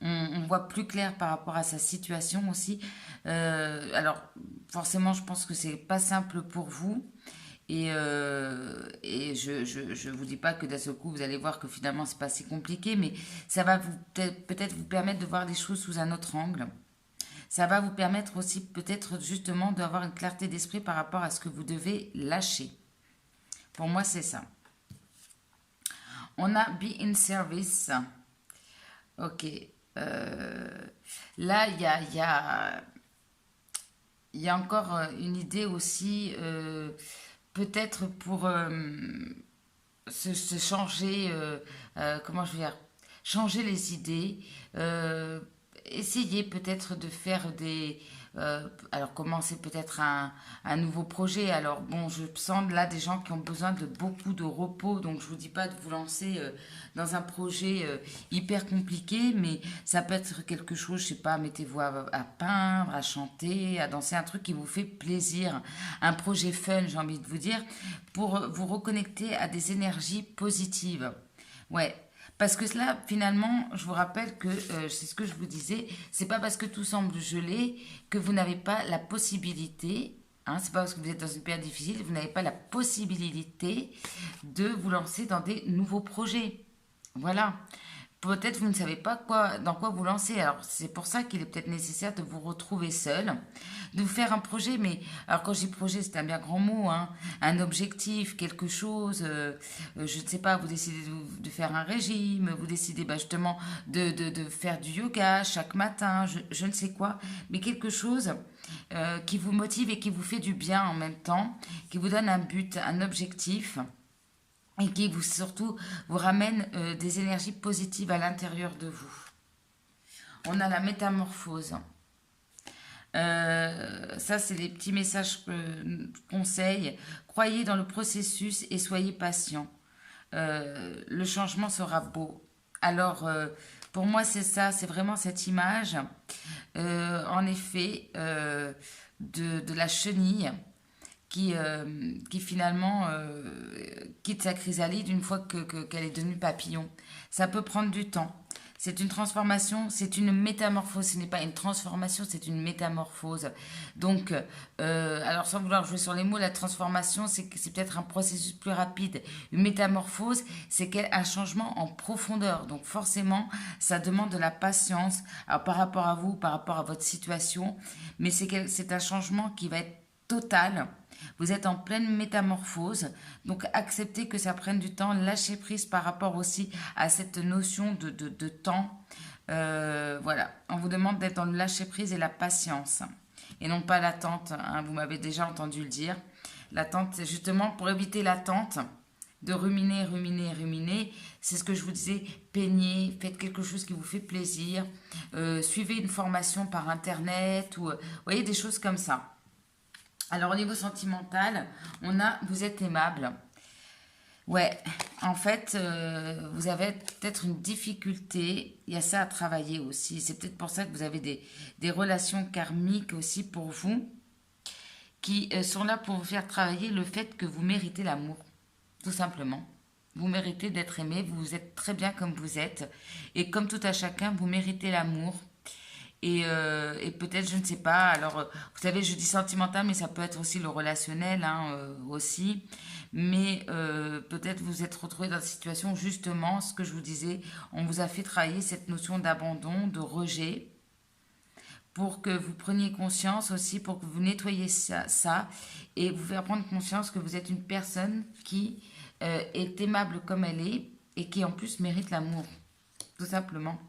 [SPEAKER 1] On voit plus clair par rapport à sa situation aussi. Alors, forcément, je pense que c'est pas simple pour vous. Et je vous dis pas que d'un seul coup, vous allez voir que finalement, c'est pas si compliqué. Mais ça va peut-être vous permettre de voir les choses sous un autre angle. Ça va vous permettre aussi peut-être justement d'avoir une clarté d'esprit par rapport à ce que vous devez lâcher. Pour moi, c'est ça. On a Be in Service. Ok. Là, il y a encore une idée aussi, peut-être pour se changer, comment je veux dire, changer les idées, essayer peut-être de faire alors commencer peut-être un nouveau projet. Alors bon, je sens là des gens qui ont besoin de beaucoup de repos, donc je vous dis pas de vous lancer dans un projet hyper compliqué, mais ça peut être quelque chose, je sais pas, mettez-vous à peindre, à chanter, à danser, un truc qui vous fait plaisir, un projet fun, j'ai envie de vous dire, pour vous reconnecter à des énergies positives. Ouais. Parce que là, finalement, je vous rappelle que, c'est ce que je vous disais, c'est pas parce que tout semble gelé que vous n'avez pas la possibilité, hein, c'est pas parce que vous êtes dans une période difficile, vous n'avez pas la possibilité de vous lancer dans des nouveaux projets. Voilà. peut-être vous ne savez pas dans quoi vous lancer. Alors c'est pour ça qu'il est peut-être nécessaire de vous retrouver seul, de vous faire un projet. Mais alors quand je dis projet, c'est un bien grand mot, hein, un objectif, quelque chose. Je ne sais pas, vous décidez de faire un régime, vous décidez justement de faire du yoga chaque matin, je ne sais quoi, mais quelque chose qui vous motive et qui vous fait du bien en même temps, qui vous donne un but, un objectif et qui vous surtout vous ramène des énergies positives à l'intérieur de vous. On a la métamorphose. Ça, c'est les petits messages conseils. Croyez dans le processus et soyez patient. Le changement sera beau. Alors, pour moi, c'est ça, c'est vraiment cette image, en effet, de la chenille qui finalement quitte sa chrysalide une fois qu'elle est devenue papillon. Ça peut prendre du temps. C'est une transformation, c'est une métamorphose. Ce n'est pas une transformation, c'est une métamorphose. Donc, alors sans vouloir jouer sur les mots, la transformation, c'est peut-être un processus plus rapide. Une métamorphose, c'est un changement en profondeur. Donc forcément, ça demande de la patience, alors, par rapport à vous, par rapport à votre situation. Mais c'est un changement qui va être total. Vous êtes en pleine métamorphose, donc acceptez que ça prenne du temps, lâchez prise par rapport aussi à cette notion de temps. Voilà, on vous demande d'être dans le lâcher prise et la patience, et non pas l'attente, hein, vous m'avez déjà entendu le dire. L'attente, c'est justement pour éviter l'attente, de ruminer, ruminer, ruminer. C'est ce que je vous disais, peignez, faites quelque chose qui vous fait plaisir, suivez une formation par internet, ou voyez, des choses comme ça. Alors au niveau sentimental, vous êtes aimable. Ouais, en fait, vous avez peut-être une difficulté. Il y a ça à travailler aussi. C'est peut-être pour ça que vous avez des relations karmiques aussi pour vous, qui sont là pour vous faire travailler le fait que vous méritez l'amour, tout simplement. Vous méritez d'être aimé, vous êtes très bien comme vous êtes. Et comme tout à chacun, vous méritez l'amour. Et peut-être, je ne sais pas, alors, vous savez, je dis sentimental, mais ça peut être aussi le relationnel, hein, aussi. Mais peut-être vous êtes retrouvé dans une situation, justement, ce que je vous disais, on vous a fait travailler cette notion d'abandon, de rejet, pour que vous preniez conscience aussi, pour que vous nettoyiez ça et vous faire prendre conscience que vous êtes une personne qui est aimable comme elle est et qui en plus mérite l'amour, tout simplement.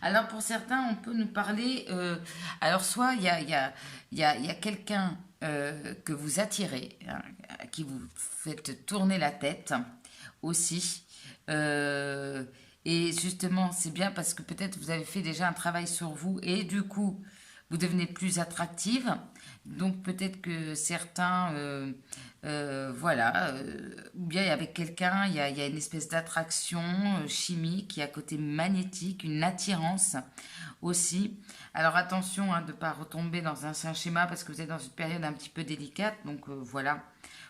[SPEAKER 1] Alors pour certains, on peut nous parler, alors soit il y a quelqu'un que vous attirez, hein, qui vous fait tourner la tête aussi. Et justement, c'est bien parce que peut-être vous avez fait déjà un travail sur vous et du coup, vous devenez plus attractive. Donc peut-être que certains, voilà, ou bien avec quelqu'un, il y a une espèce d'attraction chimique, il y a un côté magnétique, une attirance aussi. Alors attention, hein, de ne pas retomber dans un schéma parce que vous êtes dans une période un petit peu délicate. Donc voilà,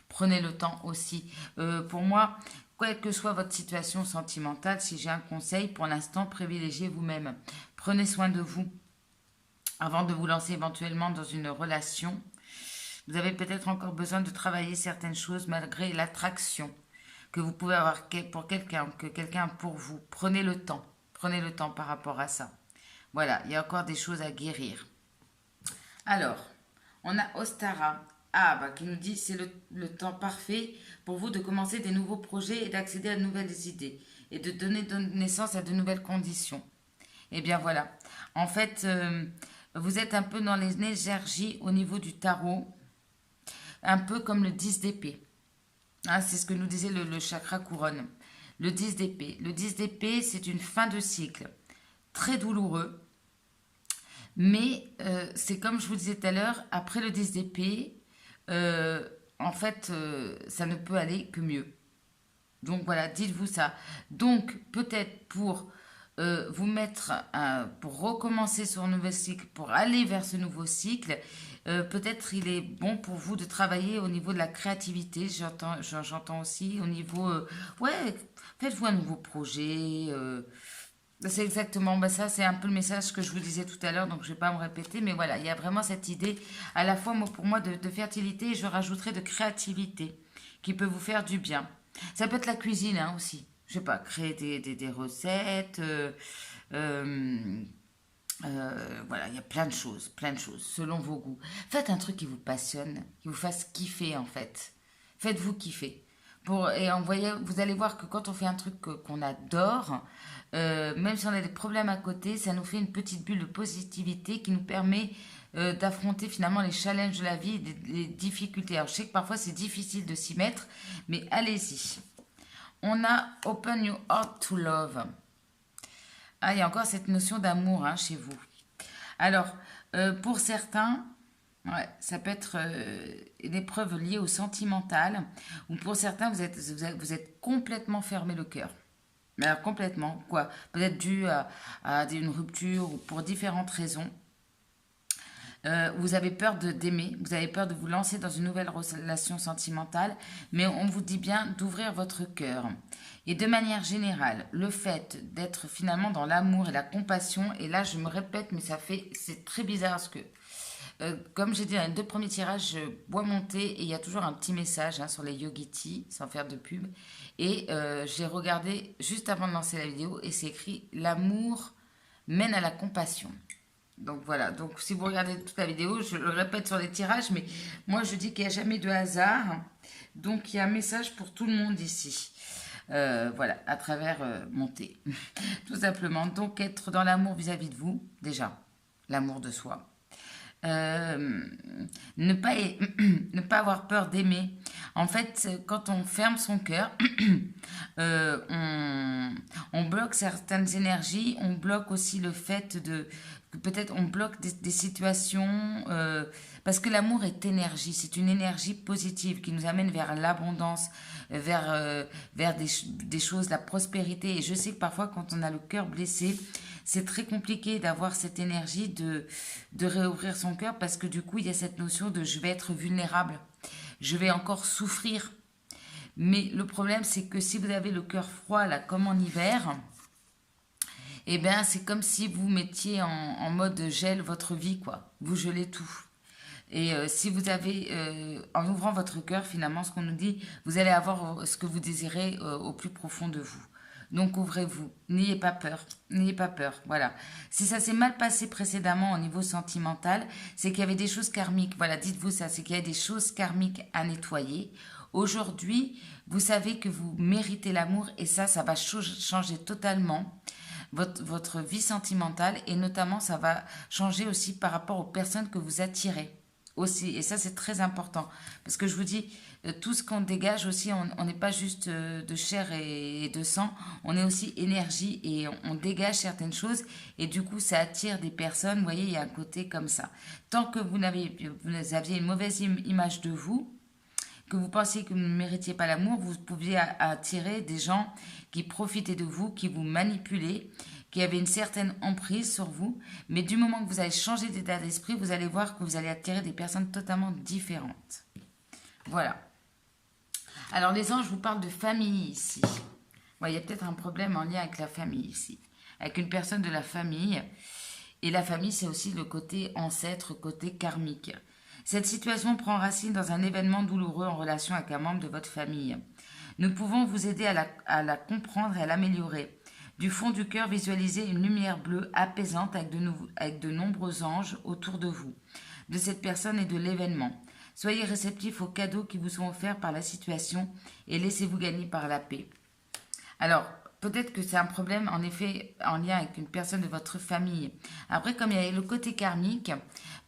[SPEAKER 1] prenez le temps aussi. Pour moi, quelle que soit votre situation sentimentale, si j'ai un conseil, pour l'instant, privilégiez vous-même. Prenez soin de vous avant de vous lancer éventuellement dans une relation. Vous avez peut-être encore besoin de travailler certaines choses malgré l'attraction que vous pouvez avoir pour quelqu'un, que quelqu'un a pour vous. Prenez le temps. Prenez le temps par rapport à ça. Voilà, il y a encore des choses à guérir. Alors, on a Ostara. Ah, qui nous dit c'est le temps parfait pour vous de commencer des nouveaux projets et d'accéder à de nouvelles idées et de donner naissance à de nouvelles conditions. Et bien voilà. En fait, vous êtes un peu dans les énergies au niveau du tarot, un peu comme le 10 d'épée. Hein, c'est ce que nous disait le chakra couronne. Le 10 d'épée. Le 10 d'épée, c'est une fin de cycle. Très douloureux. Mais c'est comme je vous disais tout à l'heure, après le 10 d'épée, en fait, ça ne peut aller que mieux. Donc voilà, dites-vous ça. Donc peut-être pour vous mettre, pour recommencer sur un nouveau cycle, pour aller vers ce nouveau cycle, peut-être il est bon pour vous de travailler au niveau de la créativité. J'entends aussi au niveau, ouais, faites-vous un nouveau projet. C'est exactement ça, c'est un peu le message que je vous disais tout à l'heure, donc je ne vais pas me répéter, mais voilà, il y a vraiment cette idée, à la fois pour moi de fertilité, et je rajouterai de créativité, qui peut vous faire du bien. Ça peut être la cuisine, hein, aussi. je sais pas, créer des recettes. Euh, voilà, il y a plein de choses, selon vos goûts. Faites un truc qui vous passionne, qui vous fasse kiffer en fait. Faites-vous kiffer. Vous allez voir que quand on fait un truc qu'on adore, même si on a des problèmes à côté, ça nous fait une petite bulle de positivité qui nous permet d'affronter finalement les challenges de la vie, les difficultés. Alors je sais que parfois c'est difficile de s'y mettre, mais allez-y. On a Open Your Heart to Love. Ah, il y a encore cette notion d'amour hein, chez vous. Alors, pour certains, ouais, ça peut être une épreuve liée au sentimental, ou pour certains, vous êtes complètement fermé le cœur. Mais alors, complètement, quoi. Peut-être dû à une rupture ou pour différentes raisons. Vous avez peur d'aimer, vous avez peur de vous lancer dans une nouvelle relation sentimentale, mais on vous dit bien d'ouvrir votre cœur. Et de manière générale, le fait d'être finalement dans l'amour et la compassion, et là je me répète, mais c'est très bizarre parce que, comme j'ai dit dans les 2 premiers tirages, je bois mon thé et il y a toujours un petit message hein, sur les Yogiti, sans faire de pub. Et j'ai regardé juste avant de lancer la vidéo et c'est écrit l'amour mène à la compassion. Donc voilà, donc si vous regardez toute la vidéo, je le répète sur les tirages, mais moi je dis qu'il n'y a jamais de hasard. Donc il y a un message pour tout le monde ici. Voilà, à travers mon thé, tout simplement. Donc être dans l'amour vis-à-vis de vous, déjà, l'amour de soi. Ne pas, ne pas avoir peur d'aimer. En fait, quand on ferme son cœur, on bloque certaines énergies, on bloque aussi le fait de... Peut-être on bloque des situations, parce que l'amour est énergie, c'est une énergie positive qui nous amène vers l'abondance, vers des choses, la prospérité. Et je sais que parfois quand on a le cœur blessé, c'est très compliqué d'avoir cette énergie de réouvrir son cœur parce que du coup, il y a cette notion de je vais être vulnérable, je vais encore souffrir. Mais le problème, c'est que si vous avez le cœur froid, là, comme en hiver, eh bien, c'est comme si vous mettiez en mode gel votre vie, quoi. Vous gelez tout. Et si vous avez, en ouvrant votre cœur, finalement, ce qu'on nous dit, vous allez avoir ce que vous désirez au plus profond de vous. Donc ouvrez-vous, n'ayez pas peur, voilà. Si ça s'est mal passé précédemment au niveau sentimental, c'est qu'il y avait des choses karmiques, voilà, dites-vous ça, c'est qu'il y a des choses karmiques à nettoyer. Aujourd'hui, vous savez que vous méritez l'amour et ça va changer totalement votre vie sentimentale et notamment ça va changer aussi par rapport aux personnes que vous attirez aussi. Et ça, c'est très important. Parce que je vous dis, tout ce qu'on dégage aussi, on n'est pas juste de chair et de sang, on est aussi énergie et on dégage certaines choses. Et du coup, ça attire des personnes. Vous voyez, il y a un côté comme ça. Tant que vous aviez une mauvaise image de vous, que vous pensiez que vous ne méritiez pas l'amour, vous pouviez attirer des gens qui profitaient de vous, qui vous manipulaient, qui avaient une certaine emprise sur vous. Mais du moment que vous allez changer d'état d'esprit, vous allez voir que vous allez attirer des personnes totalement différentes. Voilà. Alors les anges vous parlent de famille ici. Ouais, il y a peut-être un problème en lien avec la famille ici. Avec une personne de la famille. Et la famille, c'est aussi le côté ancêtre, côté karmique. Cette situation prend racine dans un événement douloureux en relation avec un membre de votre famille. Nous pouvons vous aider à la comprendre et à l'améliorer. Du fond du cœur, visualisez une lumière bleue apaisante avec de nombreux anges autour de vous, de cette personne et de l'événement. Soyez réceptifs aux cadeaux qui vous sont offerts par la situation et laissez-vous gagner par la paix. Alors, peut-être que c'est un problème, en effet, en lien avec une personne de votre famille. Après, comme il y a le côté karmique,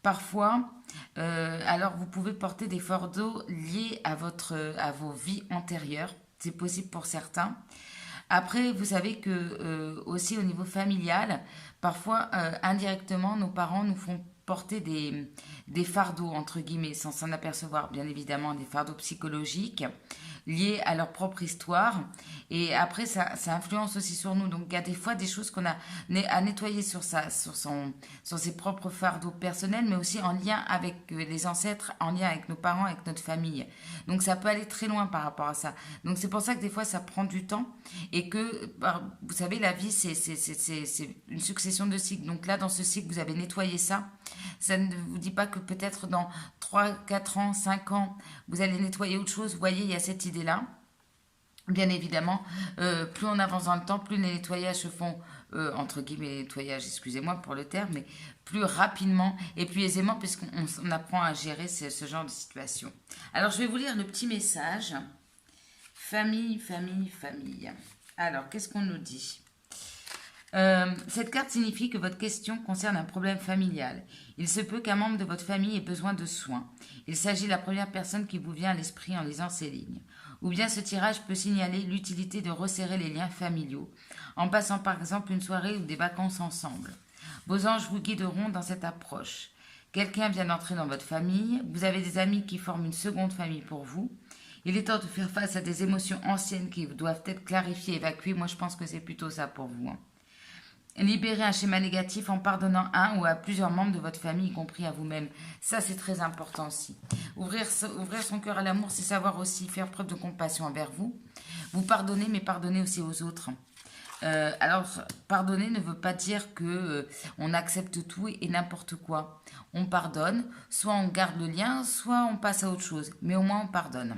[SPEAKER 1] parfois, alors vous pouvez porter des fardeaux liés à vos vies antérieures. C'est possible pour certains. Après, vous savez que aussi au niveau familial, parfois, indirectement, nos parents nous font porter des fardeaux, entre guillemets, sans s'en apercevoir, bien évidemment, des fardeaux psychologiques liés à leur propre histoire. Et après, ça influence aussi sur nous. Donc, il y a des fois des choses qu'on a à nettoyer sur ses propres fardeaux personnels, mais aussi en lien avec les ancêtres, en lien avec nos parents, avec notre famille. Donc, ça peut aller très loin par rapport à ça. Donc, c'est pour ça que des fois, ça prend du temps et que, vous savez, la vie, c'est une succession de cycles. Donc là, dans ce cycle, vous avez nettoyé ça. Ça ne vous dit pas que peut-être dans 3, 4 ans, 5 ans, vous allez nettoyer autre chose. Vous voyez, il y a cette idée-là. Bien évidemment, plus on avance dans le temps, plus les nettoyages se font, entre guillemets, les nettoyages, excusez-moi pour le terme, mais plus rapidement et plus aisément, puisqu'on apprend à gérer ce genre de situation. Alors, je vais vous lire le petit message. Famille, famille, famille. Alors, qu'est-ce qu'on nous dit? Cette carte signifie que votre question concerne un problème familial. Il se peut qu'un membre de votre famille ait besoin de soins. Il s'agit de la première personne qui vous vient à l'esprit en lisant ces lignes. Ou bien ce tirage peut signaler l'utilité de resserrer les liens familiaux, en passant par exemple une soirée ou des vacances ensemble. Vos anges vous guideront dans cette approche. Quelqu'un vient d'entrer dans votre famille, vous avez des amis qui forment une seconde famille pour vous. Il est temps de faire face à des émotions anciennes qui doivent être clarifiées, évacuées. Moi, je pense que c'est plutôt ça pour vous. Libérer un schéma négatif en pardonnant un ou à plusieurs membres de votre famille, y compris à vous-même. Ça, c'est très important aussi. Ouvrir son cœur à l'amour, c'est savoir aussi faire preuve de compassion envers vous. Vous pardonnez, mais pardonnez aussi aux autres. Alors, pardonner ne veut pas dire que on accepte tout et n'importe quoi. On pardonne, soit on garde le lien, soit on passe à autre chose. Mais au moins, on pardonne.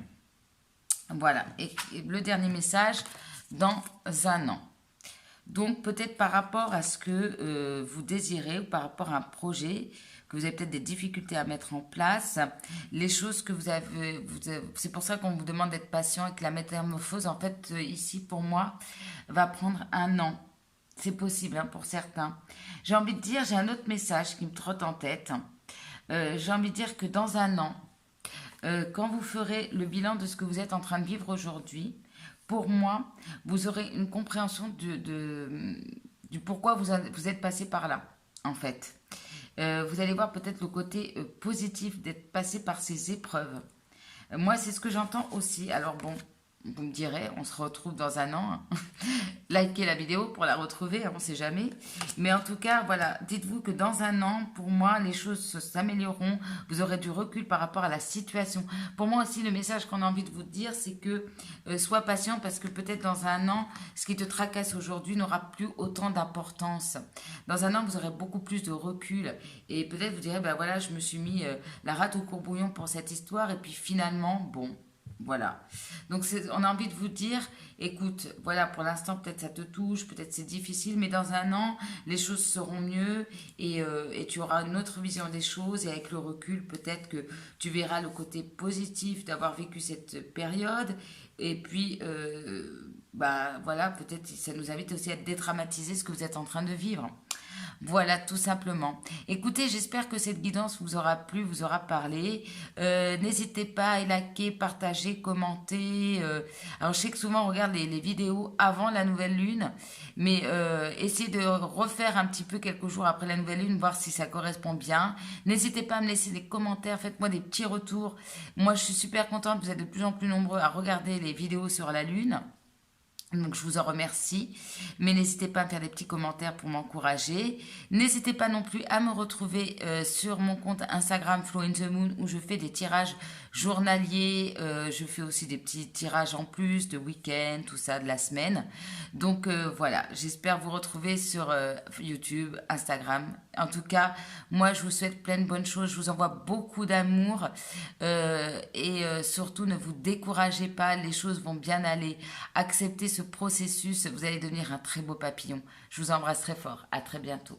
[SPEAKER 1] Voilà. Et le dernier message, dans un an. Donc, peut-être par rapport à ce que vous désirez ou par rapport à un projet, que vous avez peut-être des difficultés à mettre en place, les choses que vous avez c'est pour ça qu'on vous demande d'être patient et que la métamorphose, en fait, ici, pour moi, va prendre un an. C'est possible hein, pour certains. J'ai envie de dire, j'ai un autre message qui me trotte en tête. J'ai envie de dire que dans un an, quand vous ferez le bilan de ce que vous êtes en train de vivre aujourd'hui, pour moi, vous aurez une compréhension du pourquoi vous êtes passé par là, en fait. Vous allez voir peut-être le côté positif d'être passé par ces épreuves. Moi, c'est ce que j'entends aussi. Alors bon, vous me direz, on se retrouve dans un an. Hein. Likez la vidéo pour la retrouver, on ne sait jamais. Mais en tout cas, voilà, dites-vous que dans un an, pour moi, les choses s'amélioreront. Vous aurez du recul par rapport à la situation. Pour moi aussi, le message qu'on a envie de vous dire, c'est que sois patient parce que peut-être dans un an, ce qui te tracasse aujourd'hui n'aura plus autant d'importance. Dans un an, vous aurez beaucoup plus de recul. Et peut-être vous direz, ben voilà, je me suis mis la rate au courbouillon pour cette histoire. Et puis finalement, bon... Voilà. Donc, on a envie de vous dire, écoute, voilà, pour l'instant, peut-être ça te touche, peut-être c'est difficile, mais dans un an, les choses seront mieux et tu auras une autre vision des choses. Et avec le recul, peut-être que tu verras le côté positif d'avoir vécu cette période. Et puis, bah, voilà, peut-être ça nous invite aussi à dédramatiser ce que vous êtes en train de vivre. Voilà, tout simplement. Écoutez, j'espère que cette guidance vous aura plu, vous aura parlé. N'hésitez pas à liker, partager, commenter. Alors, je sais que souvent, on regarde les vidéos avant la nouvelle lune, mais essayez de refaire un petit peu quelques jours après la nouvelle lune, voir si ça correspond bien. N'hésitez pas à me laisser des commentaires, faites-moi des petits retours. Moi, je suis super contente, vous êtes de plus en plus nombreux à regarder les vidéos sur la lune. Donc, je vous en remercie. Mais n'hésitez pas à me faire des petits commentaires pour m'encourager. N'hésitez pas non plus à me retrouver sur mon compte Instagram Flow in the Moon où je fais des tirages journaliers. Je fais aussi des petits tirages en plus de week-end, tout ça, de la semaine. Donc, voilà. J'espère vous retrouver sur YouTube, Instagram. En tout cas, moi, je vous souhaite plein de bonnes choses. Je vous envoie beaucoup d'amour. Et surtout, ne vous découragez pas. Les choses vont bien aller. Acceptez ce processus, vous allez devenir un très beau papillon. Je vous embrasse très fort. À très bientôt.